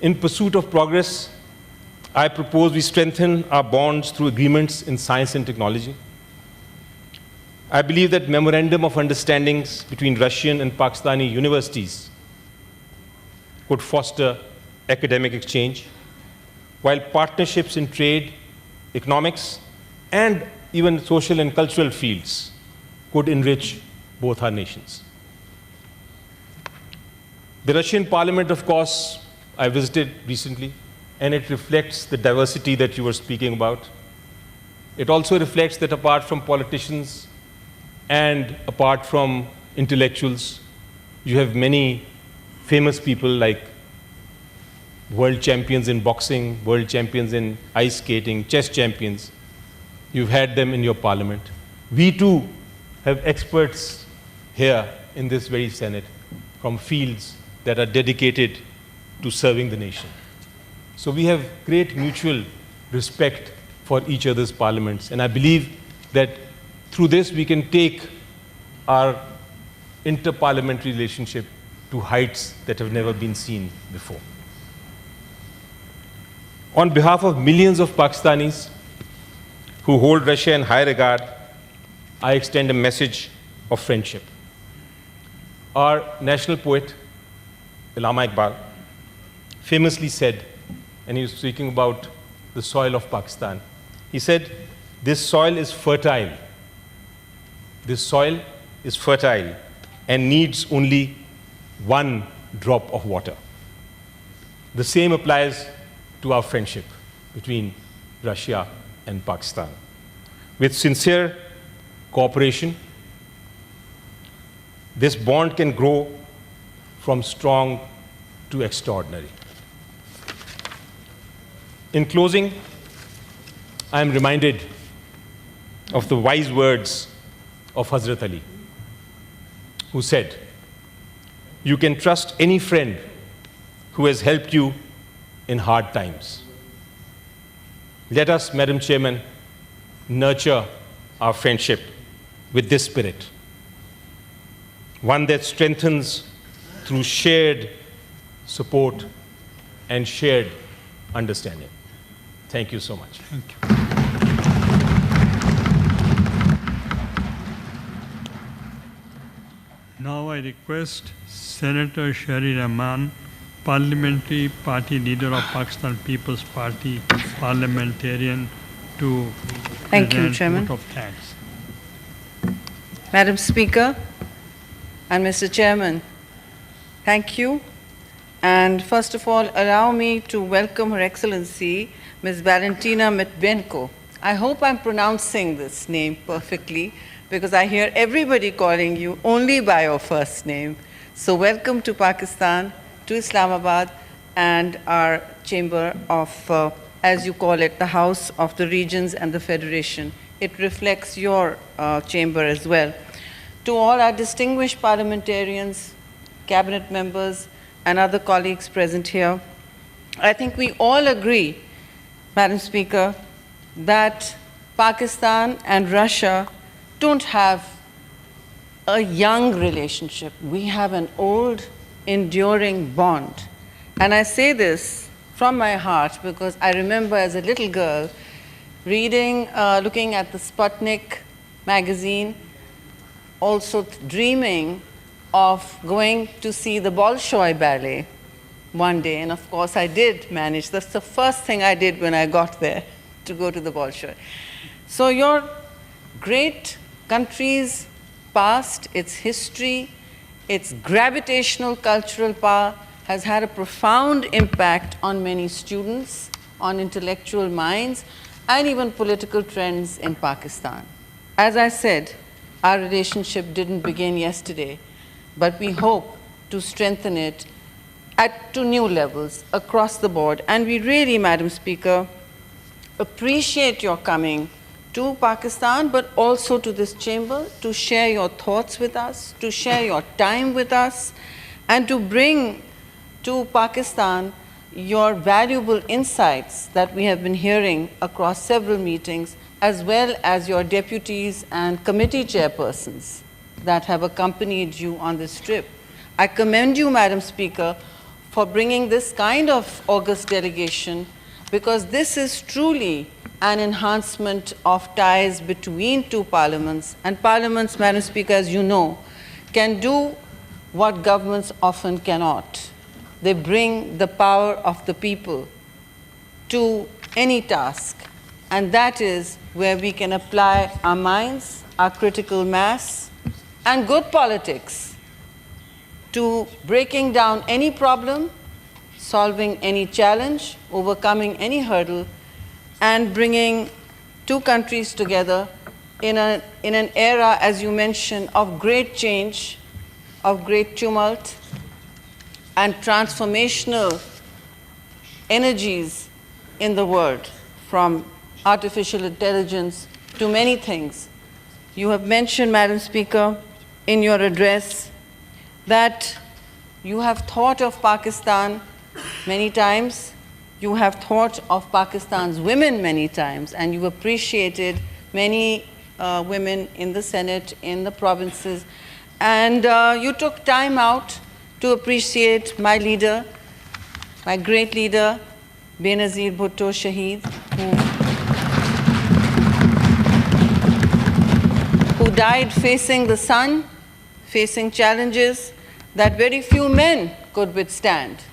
In pursuit of progress, I propose we strengthen our bonds through agreements in science and technology. I believe that memorandum of understandings between Russian and Pakistani universities could foster academic exchange, while partnerships in trade, economics, and even social and cultural fields could enrich both our nations. The Russian parliament, of course, I visited recently, and it reflects the diversity that you were speaking about. It also reflects that apart from politicians and apart from intellectuals, you have many famous people like world champions in boxing, world champions in ice skating, chess champions. You've had them in your parliament. We too have experts here in this very Senate from fields that are dedicated to serving the nation. So we have great mutual respect for each other's parliaments, and I believe that through this we can take our inter-parliamentary relationship to heights that have never been seen before. On behalf of millions of Pakistanis who hold Russia in high regard, I extend a message of friendship. Our national poet, Allama Iqbal, famously said, and he was speaking about the soil of Pakistan, he said, "This soil is fertile. This soil is fertile and needs only one drop of water." The same applies to our friendship between Russia and Pakistan. With sincere cooperation, this bond can grow from strong to extraordinary. In closing, I am reminded of the wise words of Hazrat Ali, who said, "You can trust any friend who has helped you in hard times." Let us, Madam Chairman, nurture our friendship with this spirit, one that strengthens through shared support and shared understanding. Thank you so much. Thank you. Now I request Senator Shari Rahman, Parliamentary Party Leader of Pakistan People's Party, parliamentarian, to Thank you, present Chairman. vote of thanks. Madam Speaker and Mr. Chairman, thank you. And first of all, allow me to welcome Her Excellency, Ms. Valentina Matvenko. I hope I'm pronouncing this name perfectly, because I hear everybody calling you only by your first name. So welcome to Pakistan, to Islamabad, and our chamber of, as you call it, the House of the Regions and the Federation. It reflects your chamber as well. To all our distinguished parliamentarians, cabinet members, and other colleagues present here, I think we all agree, Madam Speaker, that Pakistan and Russia don't have a young relationship. We have an old, enduring bond. And I say this from my heart because I remember as a little girl looking at the Sputnik magazine, also dreaming of going to see the Bolshoi Ballet one day. And of course, I did manage. That's the first thing I did when I got there, to go to the Bolshoi. So your great country's past, its history, its gravitational cultural power has had a profound impact on many students, on intellectual minds, and even political trends in Pakistan. As I said, our relationship didn't begin yesterday, but we hope to strengthen it to new levels across the board. And we really, Madam Speaker, appreciate your coming to Pakistan, but also to this chamber, to share your thoughts with us, to share your time with us, and to bring to Pakistan your valuable insights that we have been hearing across several meetings, as well as your deputies and committee chairpersons that have accompanied you on this trip. I commend you, Madam Speaker, for bringing this kind of august delegation, because this is truly an enhancement of ties between two parliaments. And parliaments, Madam Speaker, as you know, can do what governments often cannot. They bring the power of the people to any task, and that is where we can apply our minds, our critical mass, and good politics to breaking down any problem, solving any challenge, overcoming any hurdle, and bringing two countries together in an era, as you mentioned, of great change, of great tumult, and transformational energies in the world, from artificial intelligence to many things. You have mentioned, Madam Speaker, in your address that you have thought of Pakistan many times, you have thought of Pakistan's women many times, and you appreciated many women in the Senate, in the provinces, and you took time out to appreciate my leader, my great leader, Benazir Bhutto Shaheed, who died facing the sun, facing challenges that very few men could withstand.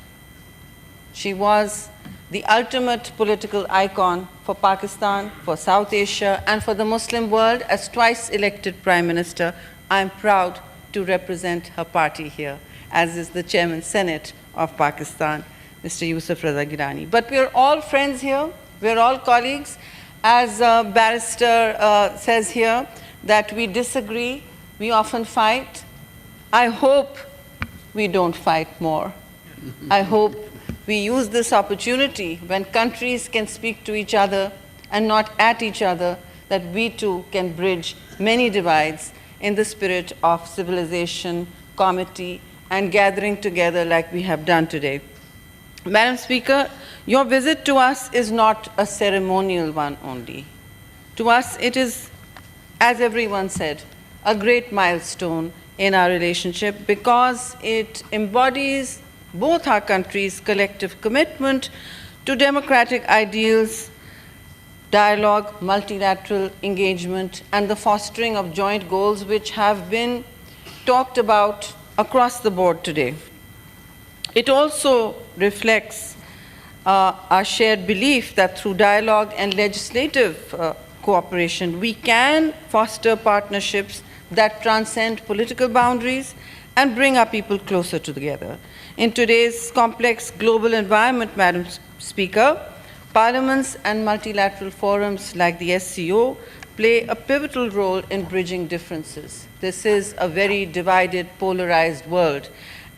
She was the ultimate political icon for Pakistan, for South Asia, and for the Muslim world. As twice elected Prime Minister, I'm proud to represent her party here, as is the Chairman Senate of Pakistan, Mr. Yusuf Raza Gilani. But we're all friends here, we're all colleagues. As Barrister says here, that we disagree, we often fight. I hope we don't fight more. I hope we use this opportunity when countries can speak to each other and not at each other, that we too can bridge many divides in the spirit of civilization, comity, and gathering together like we have done today. Madam Speaker, your visit to us is not a ceremonial one only. To us, it is, as everyone said, a great milestone in our relationship, because it embodies both our countries' collective commitment to democratic ideals, dialogue, multilateral engagement, and the fostering of joint goals which have been talked about across the board today. It also reflects our shared belief that through dialogue and legislative cooperation, we can foster partnerships that transcend political boundaries and bring our people closer together. In today's complex global environment, Madam Speaker, parliaments and multilateral forums like the SCO play a pivotal role in bridging differences. This is a very divided, polarized world,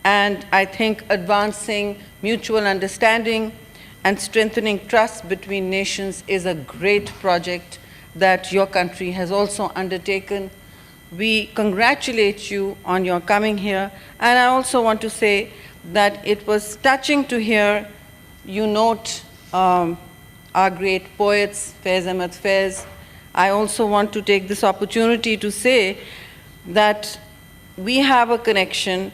and I think advancing mutual understanding and strengthening trust between nations is a great project that your country has also undertaken. We congratulate you on your coming here, and I also want to say that it was touching to hear you note our great poets, Faiz Ahmad Faiz. I also want to take this opportunity to say that we have a connection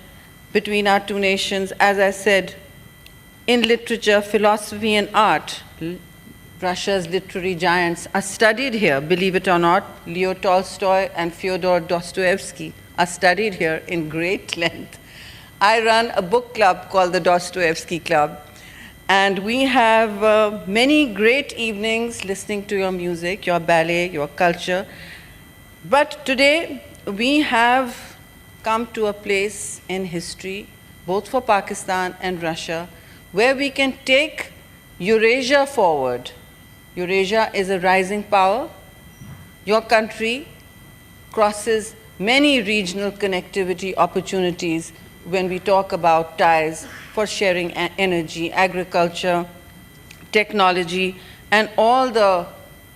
between our two nations, as I said, in literature, philosophy, and art. Russia's literary giants are studied here, believe it or not. Leo Tolstoy and Fyodor Dostoevsky are studied here in great length. I run a book club called the Dostoevsky Club, and we have many great evenings listening to your music, your ballet, your culture. But today, we have come to a place in history, both for Pakistan and Russia, where we can take Eurasia forward. Eurasia is a rising power. Your country crosses many regional connectivity opportunities when we talk about ties for sharing energy, agriculture, technology, and all the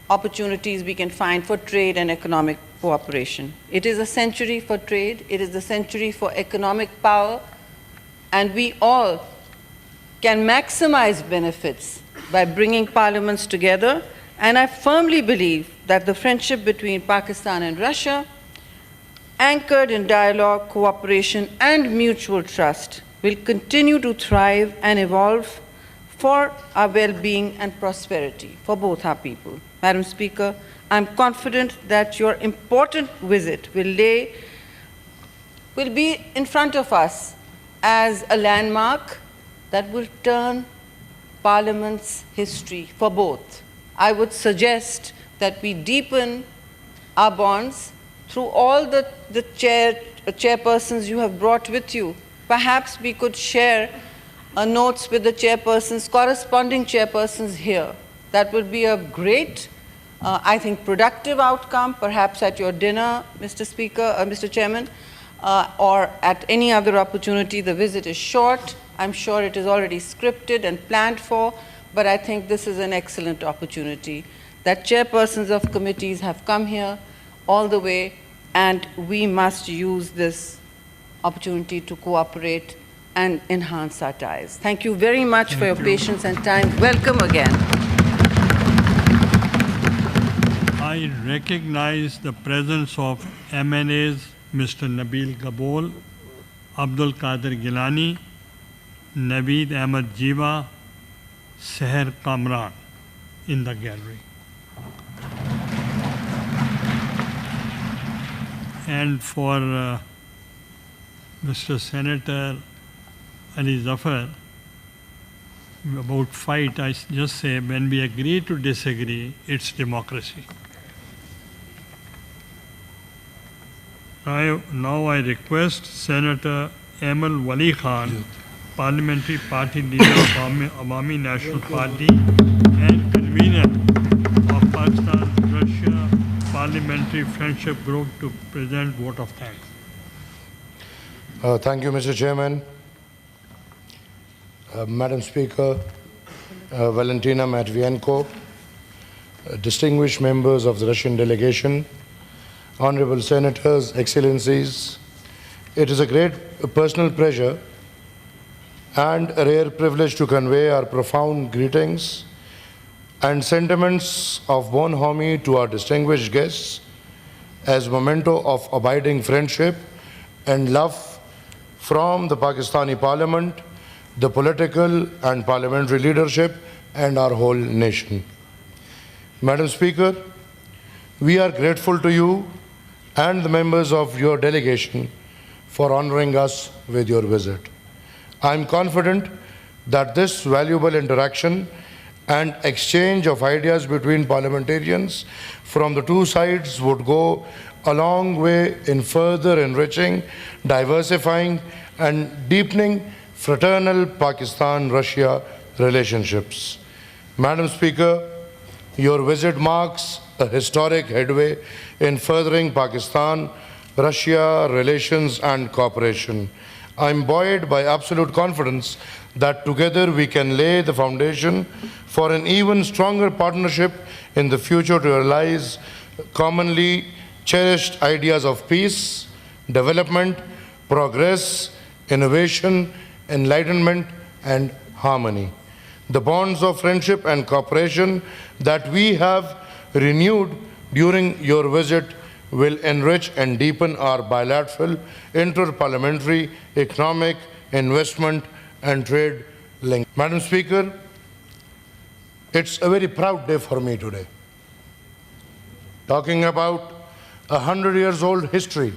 opportunities we can find for trade and economic cooperation. It is a century for trade, it is a century for economic power, and we all can maximize benefits by bringing parliaments together. And I firmly believe that the friendship between Pakistan and Russia, anchored in dialogue, cooperation, and mutual trust, will continue to thrive and evolve for our well-being and prosperity for both our people. Madam Speaker, I'm confident that your important visit will be in front of us as a landmark that will turn Parliament's history for both. I would suggest that we deepen our bonds through all the chairpersons you have brought with you. Perhaps we could share notes with the chairpersons, corresponding chairpersons here. That would be a great, I think, productive outcome, perhaps at your dinner, Mr. Speaker, Mr. Chairman, or at any other opportunity. The visit is short. I'm sure it is already scripted and planned for, but I think this is an excellent opportunity that chairpersons of committees have come here all the way, and we must use this opportunity to cooperate and enhance our ties. Thank you very much for your patience and time. Welcome again. I recognize the presence of MNAs Mr. Nabil Gabol, Abdul Qadir Gilani, Naveed Ahmed Jiva, Seher Kamran in the gallery. And for Mr. Senator Ali Zafar, about fight, I just say when we agree to disagree, it's democracy. Now I request Senator Amal Wali Khan, Parliamentary Party Leader of Awami National Party and convener of Pakistan-Russia Parliamentary Friendship Group, to present vote of thanks. Thank you, Mr. Chairman. Madam Speaker, Valentina Matvienko, distinguished members of the Russian delegation, honorable senators, excellencies, it is a great personal pleasure and a rare privilege to convey our profound greetings and sentiments of bonhomie to our distinguished guests as memento of abiding friendship and love from the Pakistani Parliament, the political and parliamentary leadership, and our whole nation. Madam Speaker, we are grateful to you and the members of your delegation for honoring us with your visit. I am confident that this valuable interaction and exchange of ideas between parliamentarians from the two sides would go a long way in further enriching, diversifying, and deepening fraternal Pakistan-Russia relationships. Madam Speaker, your visit marks a historic headway in furthering Pakistan-Russia relations and cooperation. I am buoyed by absolute confidence that together we can lay the foundation for an even stronger partnership in the future to realize commonly cherished ideas of peace, development, progress, innovation, enlightenment, and harmony. The bonds of friendship and cooperation that we have renewed during your visit will enrich and deepen our bilateral, inter-parliamentary, economic, investment, and trade links. Madam Speaker, It's a very proud day for me today. Talking about 100 years old history,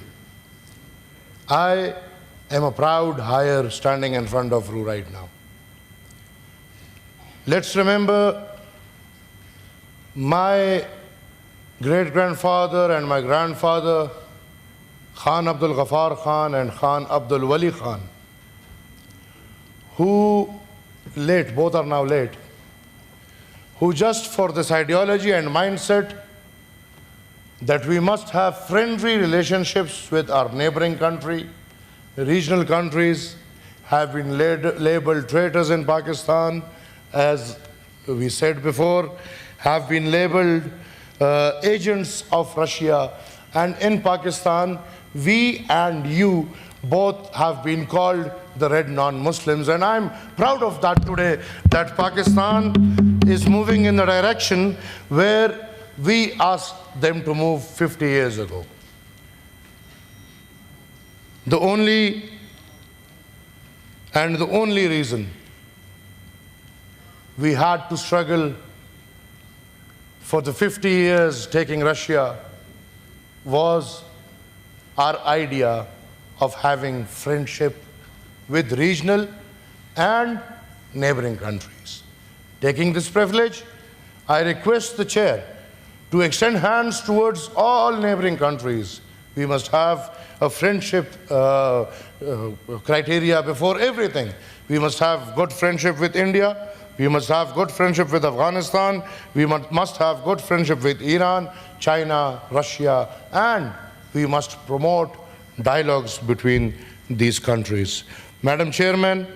I am a proud hire standing in front of you right now. Let's remember my great-grandfather and my grandfather, Khan Abdul Ghaffar Khan and Khan Abdul Wali Khan, who late, both are now late, who just for this ideology and mindset that we must have friendly relationships with our neighboring country, regional countries, have been labeled traitors in Pakistan, as we said before, have been labeled agents of Russia. And in Pakistan, we and you both have been called the red non-Muslims. And I'm proud of that today, that Pakistan is moving in the direction where we asked them to move 50 years ago. The only reason we had to struggle for the 50 years taking Russia was our idea of having friendship with regional and neighboring countries. Taking this privilege, I request the chair to extend hands towards all neighboring countries. We must have a friendship criteria before everything. We must have good friendship with India. We must have good friendship with Afghanistan. We must have good friendship with Iran, China, Russia, and we must promote dialogues between these countries. Madam Chairman,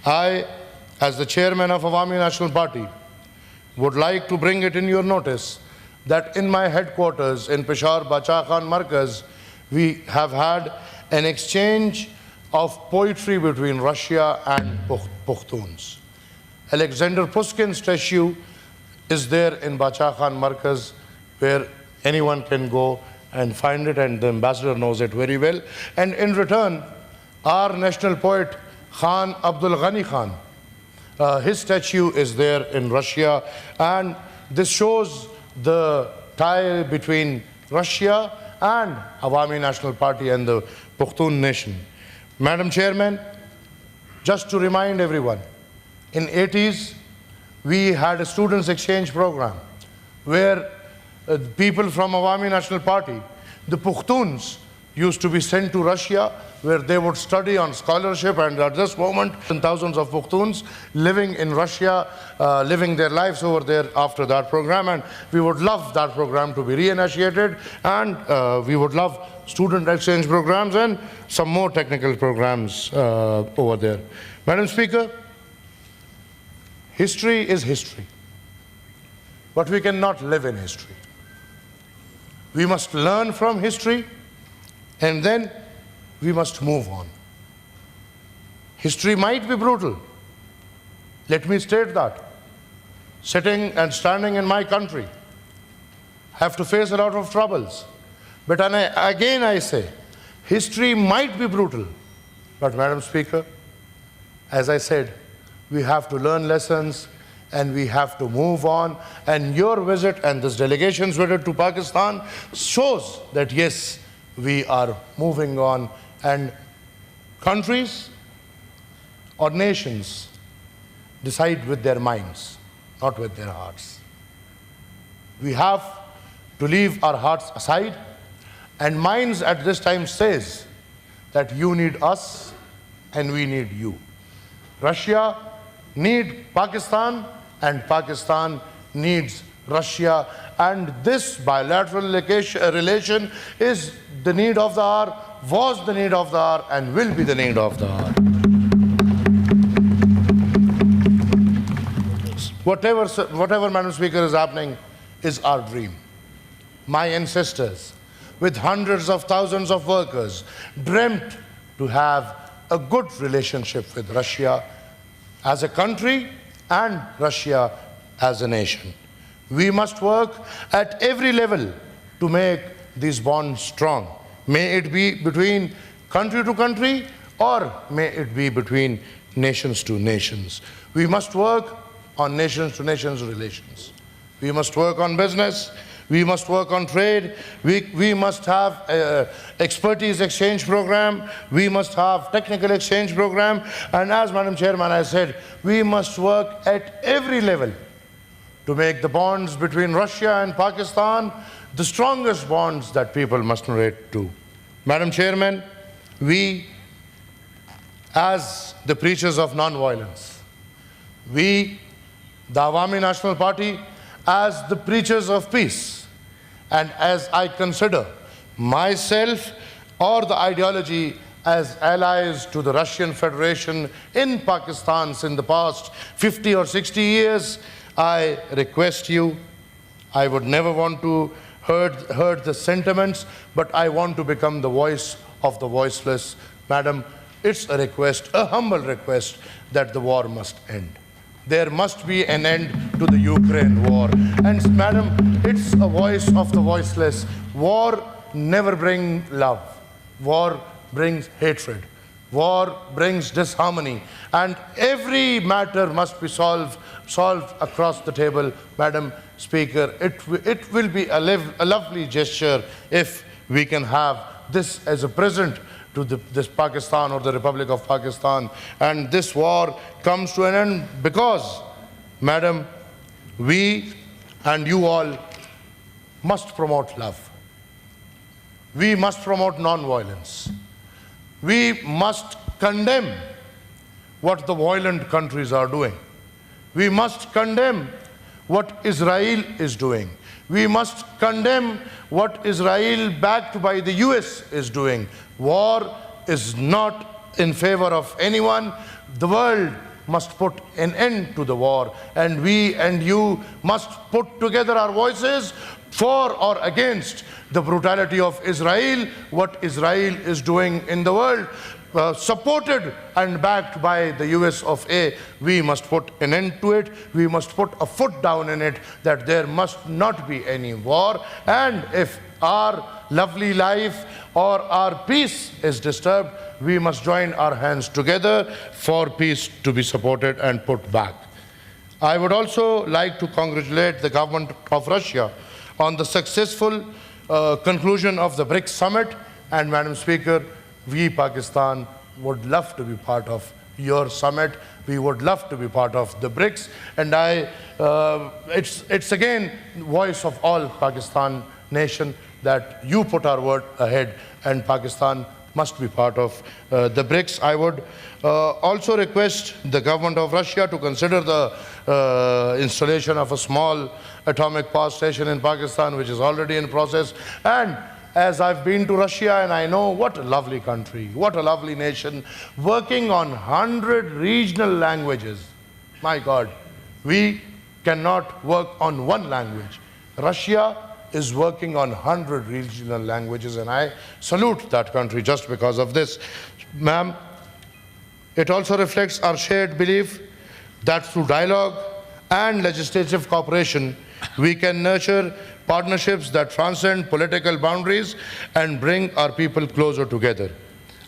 I, as the chairman of Awami National Party, would like to bring it in your notice that in my headquarters in Peshawar, Bacha Khan Markaz, we have had an exchange of poetry between Russia and Pukhtuns. Alexander Pushkin's statue is there in Bacha Khan Markaz, where anyone can go and find it, and the ambassador knows it very well. And in return, our national poet, Khan Abdul Ghani Khan, his statue is there in Russia, and this shows the tie between Russia and Awami National Party and the Pushtun nation. Madam Chairman, just to remind everyone, in 80s, we had a students' exchange program where people from Awami National Party, the Pukhtuns, used to be sent to Russia, where they would study on scholarship, and at this moment, thousands of Pukhtuns living in Russia, living their lives over there after that program, and we would love that program to be reinitiated, and we would love student exchange programs and some more technical programs over there. Madam Speaker, history is history, but we cannot live in history. We must learn from history, and then we must move on. History might be brutal. Let me state that. Sitting and standing in my country, have to face a lot of troubles. But again I say, history might be brutal. But Madam Speaker, as I said, we have to learn lessons and we have to move on. And your visit and this delegation's visit to Pakistan shows that yes, we are moving on, and countries or nations decide with their minds, not with their hearts. We have to leave our hearts aside, and minds at this time says that you need us and we need you. Russia needs Pakistan and Pakistan needs Russia, and this bilateral relation is the need of the hour, was the need of the hour, and will be the need of the hour. Whatever, Madam Speaker, is happening is our dream. My ancestors, with hundreds of thousands of workers, dreamt to have a good relationship with Russia as a country and Russia as a nation. We must work at every level to make these bonds strong. May it be between country to country, or may it be between nations to nations. We must work on nations-to-nations relations. We must work on business. We must work on trade. We must have expertise exchange program. We must have technical exchange program. And as Madam Chairman has said, we must work at every level to make the bonds between Russia and Pakistan the strongest bonds that people must relate to. Madam Chairman, we, as the preachers of non-violence, we, the Awami National Party, as the preachers of peace, and as I consider myself or the ideology as allies to the Russian Federation in Pakistan in the past 50 or 60 years, I request you, I would never want to hurt the sentiments, but I want to become the voice of the voiceless. Madam, it's a request, a humble request, that the war must end. There must be an end to the Ukraine war. And Madam, it's a voice of the voiceless. War never brings love. War brings hatred. War brings disharmony. And every matter must be solved across the table. Madam Speaker, it will be a lovely gesture if we can have this as a present to this Pakistan or the Republic of Pakistan, and this war comes to an end because, Madam, we and you all must promote love. We must promote non-violence. We must condemn what the violent countries are doing. We must condemn what Israel is doing. We must condemn what Israel, backed by the US, is doing. War is not in favor of anyone. The world must put an end to the war, and we and you must put together our voices for or against the brutality of Israel, what Israel is doing in the world. Supported and backed by the US of A, we must put an end to it. We must put a foot down in it, that there must not be any war. And if our lovely life or our peace is disturbed, we must join our hands together for peace to be supported and put back. I would also like to congratulate the government of Russia on the successful conclusion of the BRICS summit. And Madam Speaker, we, Pakistan, would love to be part of your summit. We would love to be part of the BRICS. And it's again voice of all Pakistan nation that you put our word ahead, and Pakistan must be part of the BRICS. I would also request the government of Russia to consider the installation of a small atomic power station in Pakistan, which is already in process. And as I've been to Russia, and I know what a lovely country, what a lovely nation, working on 100 regional languages. My God, we cannot work on one language. Russia is working on 100 regional languages, and I salute that country just because of this. Ma'am, it also reflects our shared belief that through dialogue and legislative cooperation, we can nurture partnerships that transcend political boundaries and bring our people closer together.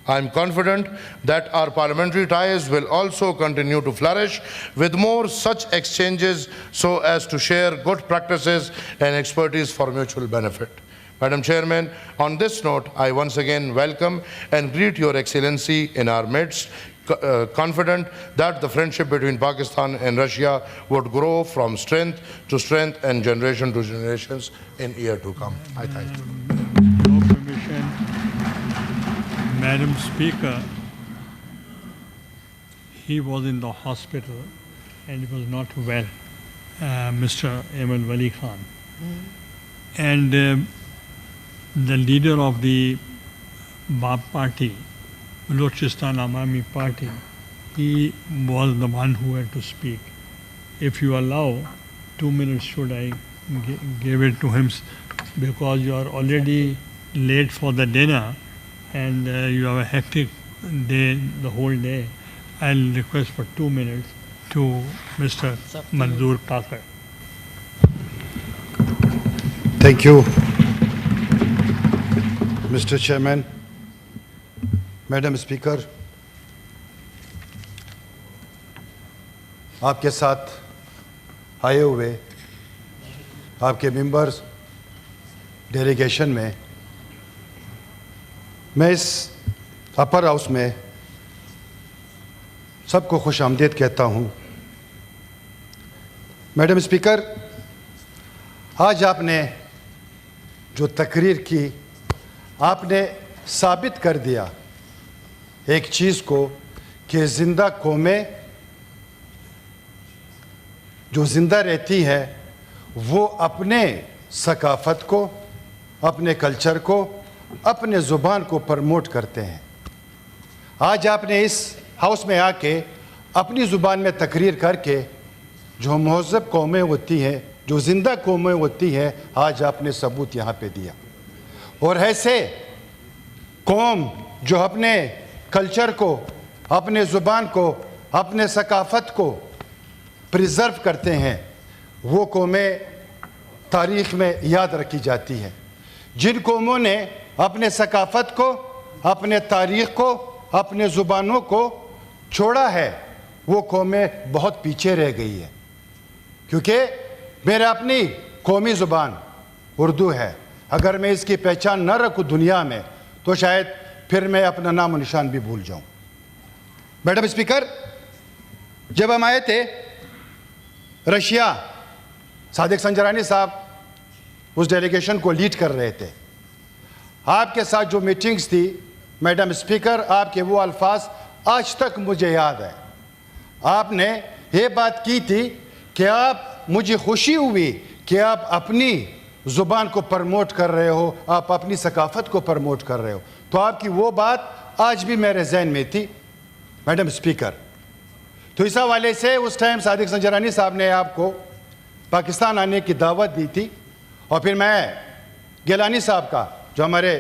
I am confident that our parliamentary ties will also continue to flourish with more such exchanges so as to share good practices and expertise for mutual benefit. Madam Chairman, on this note, I once again welcome and greet Your Excellency in our midst, confident that the friendship between Pakistan and Russia would grow from strength to strength and generation to generations in year to come. I thank you. No permission. Madam Speaker, he was in the hospital and he was not well, Mr. Ahmed Wali Khan. And the leader of the BAP party, Balochistan Awami Party, he was the one who had to speak. If you allow 2 minutes, should I give it to him, because you are already late for the dinner and you have a hectic day, the whole day. I'll request for 2 minutes to Mr. Manzoor Kakar. Thank you, Mr. Chairman. Madam Speaker, आपके साथ آئے ہوئے آپ کے members delegation میں اس upper house میں سب کو خوش آمدید کہتا ہوں. میڈم اسپیکر, آج آپ نے جو تقریر کی, آپ نے ثابت کر دیا ایک چیز کو کہ زندہ قومیں جو زندہ رہتی ہے وہ اپنے ثقافت کو, اپنے کلچر کو, اپنے زبان کو پرموٹ کرتے ہیں. آج آپ نے اس ہاؤس میں آ کے اپنی زبان میں تقریر کر کے جو مہذب قومیں ہوتی ہیں, جو زندہ قومیں ہوتی ہیں, آج آپ نے ثبوت یہاں پہ دیا. اور ایسے قوم جو اپنے کلچر کو, اپنے زبان کو, اپنے ثقافت کو پریزرو کرتے ہیں, وہ قومیں تاریخ میں یاد رکھی جاتی ہیں. جن قوموں نے اپنے ثقافت کو, اپنے تاریخ کو, اپنے زبانوں کو چھوڑا ہے, وہ قومیں بہت پیچھے رہ گئی ہے. کیونکہ میرے اپنی قومی زبان اردو ہے, اگر میں اس کی پہچان نہ رکھوں دنیا میں تو شاید پھر میں اپنا نام و نشان بھی بھول جاؤں. میڈم اسپیکر, جب ہم آئے تھے رشیا, صادق سنجرانی صاحب اس ڈیلیگیشن کو لیڈ کر رہے تھے. آپ کے ساتھ جو میٹنگز تھی میڈم اسپیکر, آپ کے وہ الفاظ آج تک مجھے یاد ہے. آپ نے یہ بات کی تھی کہ مجھے خوشی ہوئی کہ آپ اپنی زبان کو پرموٹ کر رہے ہو, آپ اپنی ثقافت کو پرموٹ کر رہے ہو. تو آپ کی وہ بات آج بھی میرے ذہن میں تھی میڈم اسپیکر. تو اس حوالے سے اس ٹائم صادق سنجرانی صاحب نے آپ کو پاکستان آنے کی دعوت دی تھی, اور پھر میں گیلانی صاحب کا جو ہمارے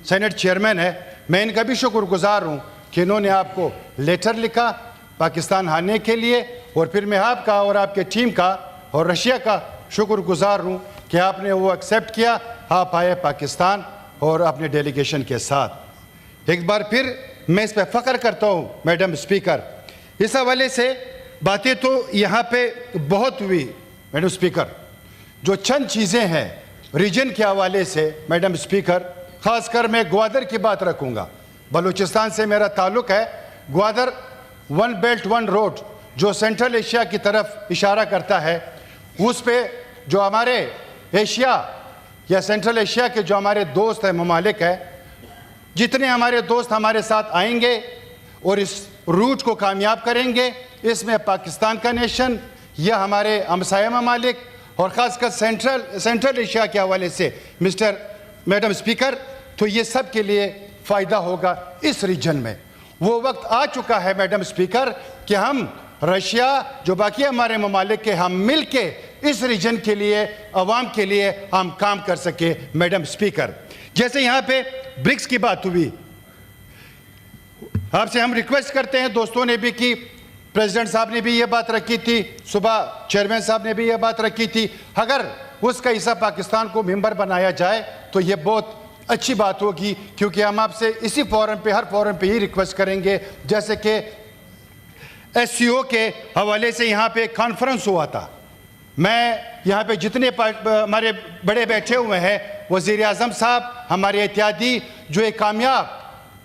سینٹ چیئرمین ہے, میں ان کا بھی شکر گزار ہوں کہ انہوں نے آپ کو لیٹر لکھا پاکستان آنے کے لیے. اور پھر میں آپ کا اور آپ کے ٹیم کا اور رشیا کا شکر گزار ہوں کہ آپ نے وہ ایکسیپٹ کیا, آپ آئے پاکستان اور اپنے ڈیلیگیشن کے ساتھ. ایک بار پھر میں اس پہ فخر کرتا ہوں میڈم اسپیکر. اس حوالے سے باتیں تو یہاں پہ بہت ہوئی میڈم اسپیکر. جو چند چیزیں ہیں ریجن کے حوالے سے میڈم اسپیکر, خاص کر میں گوادر کی بات رکھوں گا. بلوچستان سے میرا تعلق ہے. Gwadar one belt one road جو سینٹرل ایشیا کی طرف اشارہ کرتا ہے, اس پہ جو ہمارے ایشیا یا سینٹرل ایشیا کے جو ہمارے دوست ہیں, ممالک ہیں, جتنے ہمارے دوست ہمارے ساتھ آئیں گے اور اس روٹ کو کامیاب کریں گے, اس میں پاکستان کا نیشن یا ہمارے ہمسایہ ممالک اور خاص کر سینٹرل ایشیا کے حوالے سے میڈم اسپیکر, تو یہ سب کے لیے فائدہ ہوگا اس ریجن میں. وہ وقت آ چکا ہے میڈم اسپیکر کہ ہم رشیا جو باقی ہمارے ممالک کے, ہم مل کے اس ریجن کے لیے, عوام کے لیے ہم کام کر سکے. میڈم اسپیکر, جیسے یہاں پہ برکس کی بات ہوئی, آپ سے ہم ریکویسٹ کرتے ہیں, دوستوں نے بھی کی, پریزیڈنٹ صاحب نے بھی یہ بات رکھی تھی, صبح چیئرمین صاحب نے بھی یہ بات رکھی تھی, اگر اس کا حصہ پاکستان کو ممبر بنایا جائے تو یہ بہت اچھی بات ہوگی. کیونکہ ہم آپ سے اسی فورم پہ, ہر فورم پہ یہ ریکویسٹ کریں گے, جیسے کہ ایس سی او کے حوالے سے یہاں پہ کانفرنس ہوا تھا. میں یہاں پہ جتنے ہمارے بڑے بیٹھے ہوئے ہیں, وزیر اعظم صاحب, ہمارے اتحادی, جو ایک کامیاب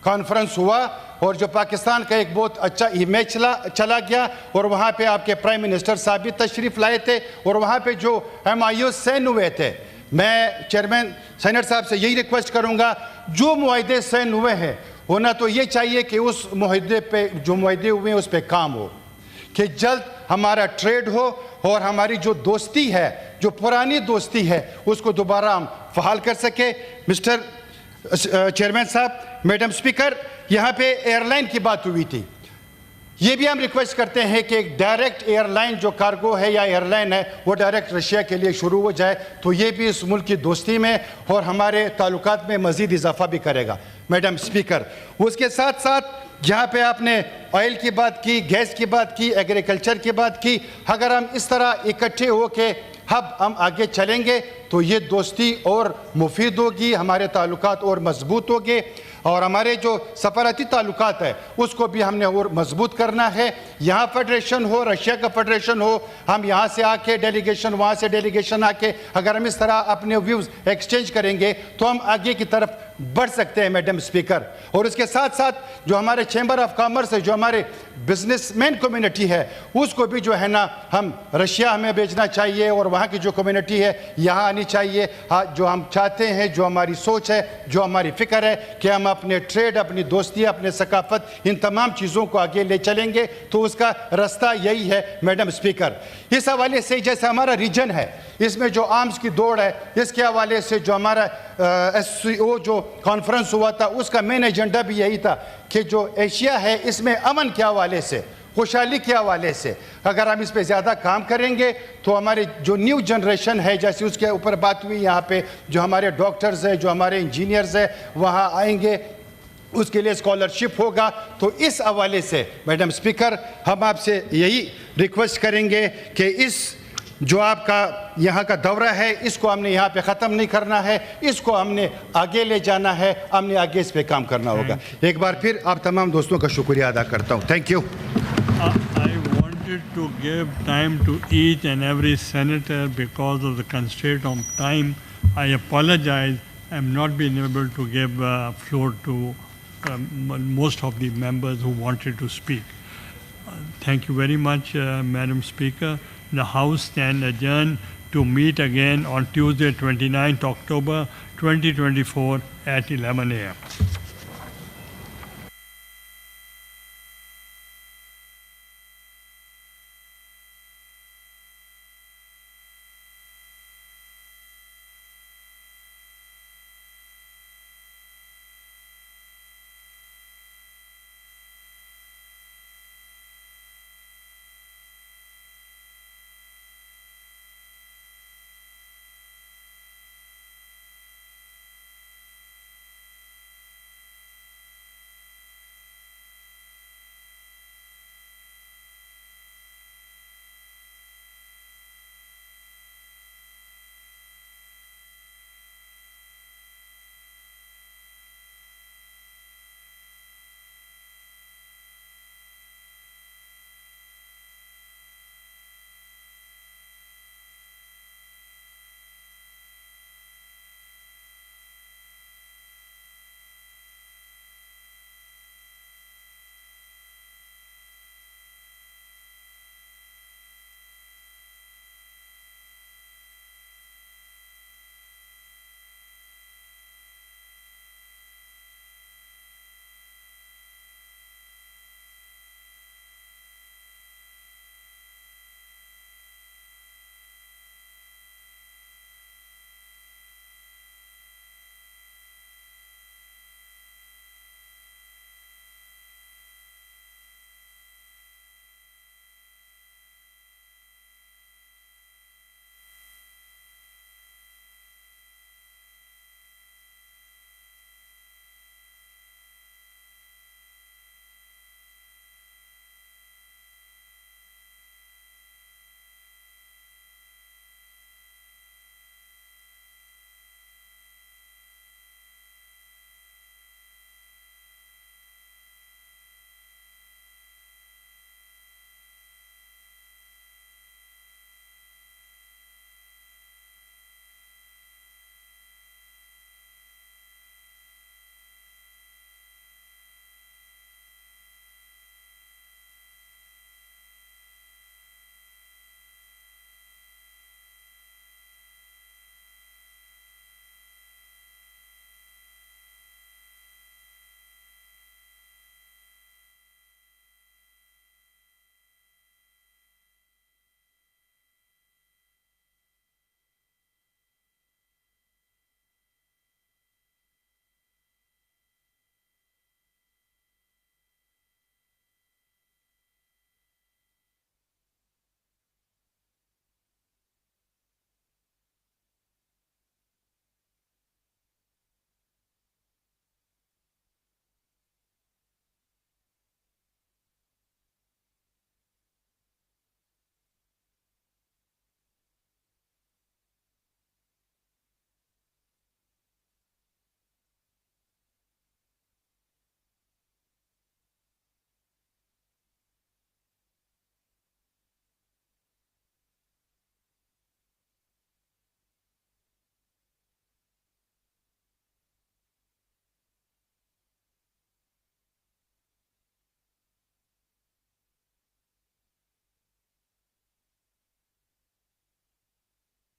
کانفرنس ہوا اور جو پاکستان کا ایک بہت اچھا امیج چلا گیا, اور وہاں پہ آپ کے پرائم منسٹر صاحب بھی تشریف لائے تھے, اور وہاں پہ جو MIO سائن ہوئے تھے, میں چیئرمین سینٹ صاحب سے یہی ریکویسٹ کروں گا, جو معاہدے سائن ہوئے ہیں ہونا تو یہ چاہیے کہ اس معاہدے پہ, جو معاہدے ہوئے ہیں اس پہ کام ہو, کہ جلد ہمارا ٹریڈ ہو اور ہماری جو دوستی ہے, جو پرانی دوستی ہے, اس کو دوبارہ ہم فعال کر سکے. مسٹر چیئرمین صاحب, میڈم اسپیکر, یہاں پہ ایئر لائن کی بات ہوئی تھی. یہ بھی ہم ریکویسٹ کرتے ہیں کہ ایک ڈائریکٹ ایئر لائن جو کارگو ہے یا ایئر لائن ہے وہ ڈائریکٹ رشیا کے لیے شروع ہو جائے, تو یہ بھی اس ملک کی دوستی میں اور ہمارے تعلقات میں مزید اضافہ بھی کرے گا. میڈم اسپیکر, اس کے ساتھ ساتھ جہاں پہ آپ نے آئل کی بات کی, گیس کی بات کی, ایگریکلچر کی بات کی, اگر ہم اس طرح اکٹھے ہو کے ہم آگے چلیں گے تو یہ دوستی اور مفید ہوگی, ہمارے تعلقات اور مضبوط ہوگے. اور ہمارے جو سفارتی تعلقات ہے اس کو بھی ہم نے اور مضبوط کرنا ہے. یہاں فیڈریشن ہو, رشیا کا فیڈریشن ہو, ہم یہاں سے آ کے ڈیلیگیشن, وہاں سے ڈیلیگیشن آ کے اگر ہم اس طرح اپنے ویوز ایکسچینج کریں گے تو ہم آگے کی طرف بڑھ سکتے ہیں میڈم اسپیکر. اور اس کے ساتھ ساتھ جو ہمارے چیمبر آف کامرس ہے, جو ہمارے بزنس مین کمیونٹی ہے, اس کو بھی جو ہے نا ہم رشیا ہمیں بھیجنا چاہیے اور وہاں کی جو کمیونٹی ہے یہاں آنی چاہیے. جو ہم چاہتے ہیں, جو ہماری سوچ ہے, جو ہماری فکر ہے کہ ہم اپنے ٹریڈ, اپنی دوستی, اپنے ثقافت, ان تمام چیزوں کو آگے لے چلیں گے تو اس کا راستہ یہی ہے میڈم اسپیکر. اس حوالے سے جیسے ہمارا ریجن ہے اس میں جو آرمز کی دوڑ ہے, اس کے حوالے سے جو ہمارا SCO جو کانفرنس ہوا تھا اس کا مین ایجنڈا بھی یہی تھا کہ جو ایشیا ہے اس میں امن کے حوالے سے, خوشحالی کے حوالے سے اگر ہم اس پہ زیادہ کام کریں گے تو ہمارے جو نیو جنریشن ہے, جیسے اس کے اوپر بات ہوئی یہاں پہ, جو ہمارے ڈاکٹرز ہیں, جو ہمارے انجینئرز ہیں وہاں آئیں گے, اس کے لیے اسکالرشپ ہوگا. تو اس حوالے سے میڈم اسپیکر ہم آپ سے یہی ریکویسٹ کریں گے کہ اس جو آپ کا یہاں کا دورہ ہے اس کو ہم نے یہاں پہ ختم نہیں کرنا ہے, اس کو ہم نے آگے لے جانا ہے, ہم نے آگے اس پہ کام کرنا ہوگا. ایک بار پھر آپ تمام دوستوں کا شکریہ ادا کرتا ہوں. Thank you. I wanted to give time to each and every senator because of the constraint of time. I apologize. I am not being able to give floor to most of the members who wanted to speak. Thank you very much, Madam Speaker. The House stands adjourned to meet again on Tuesday, 29th October 2024 at 11 a.m.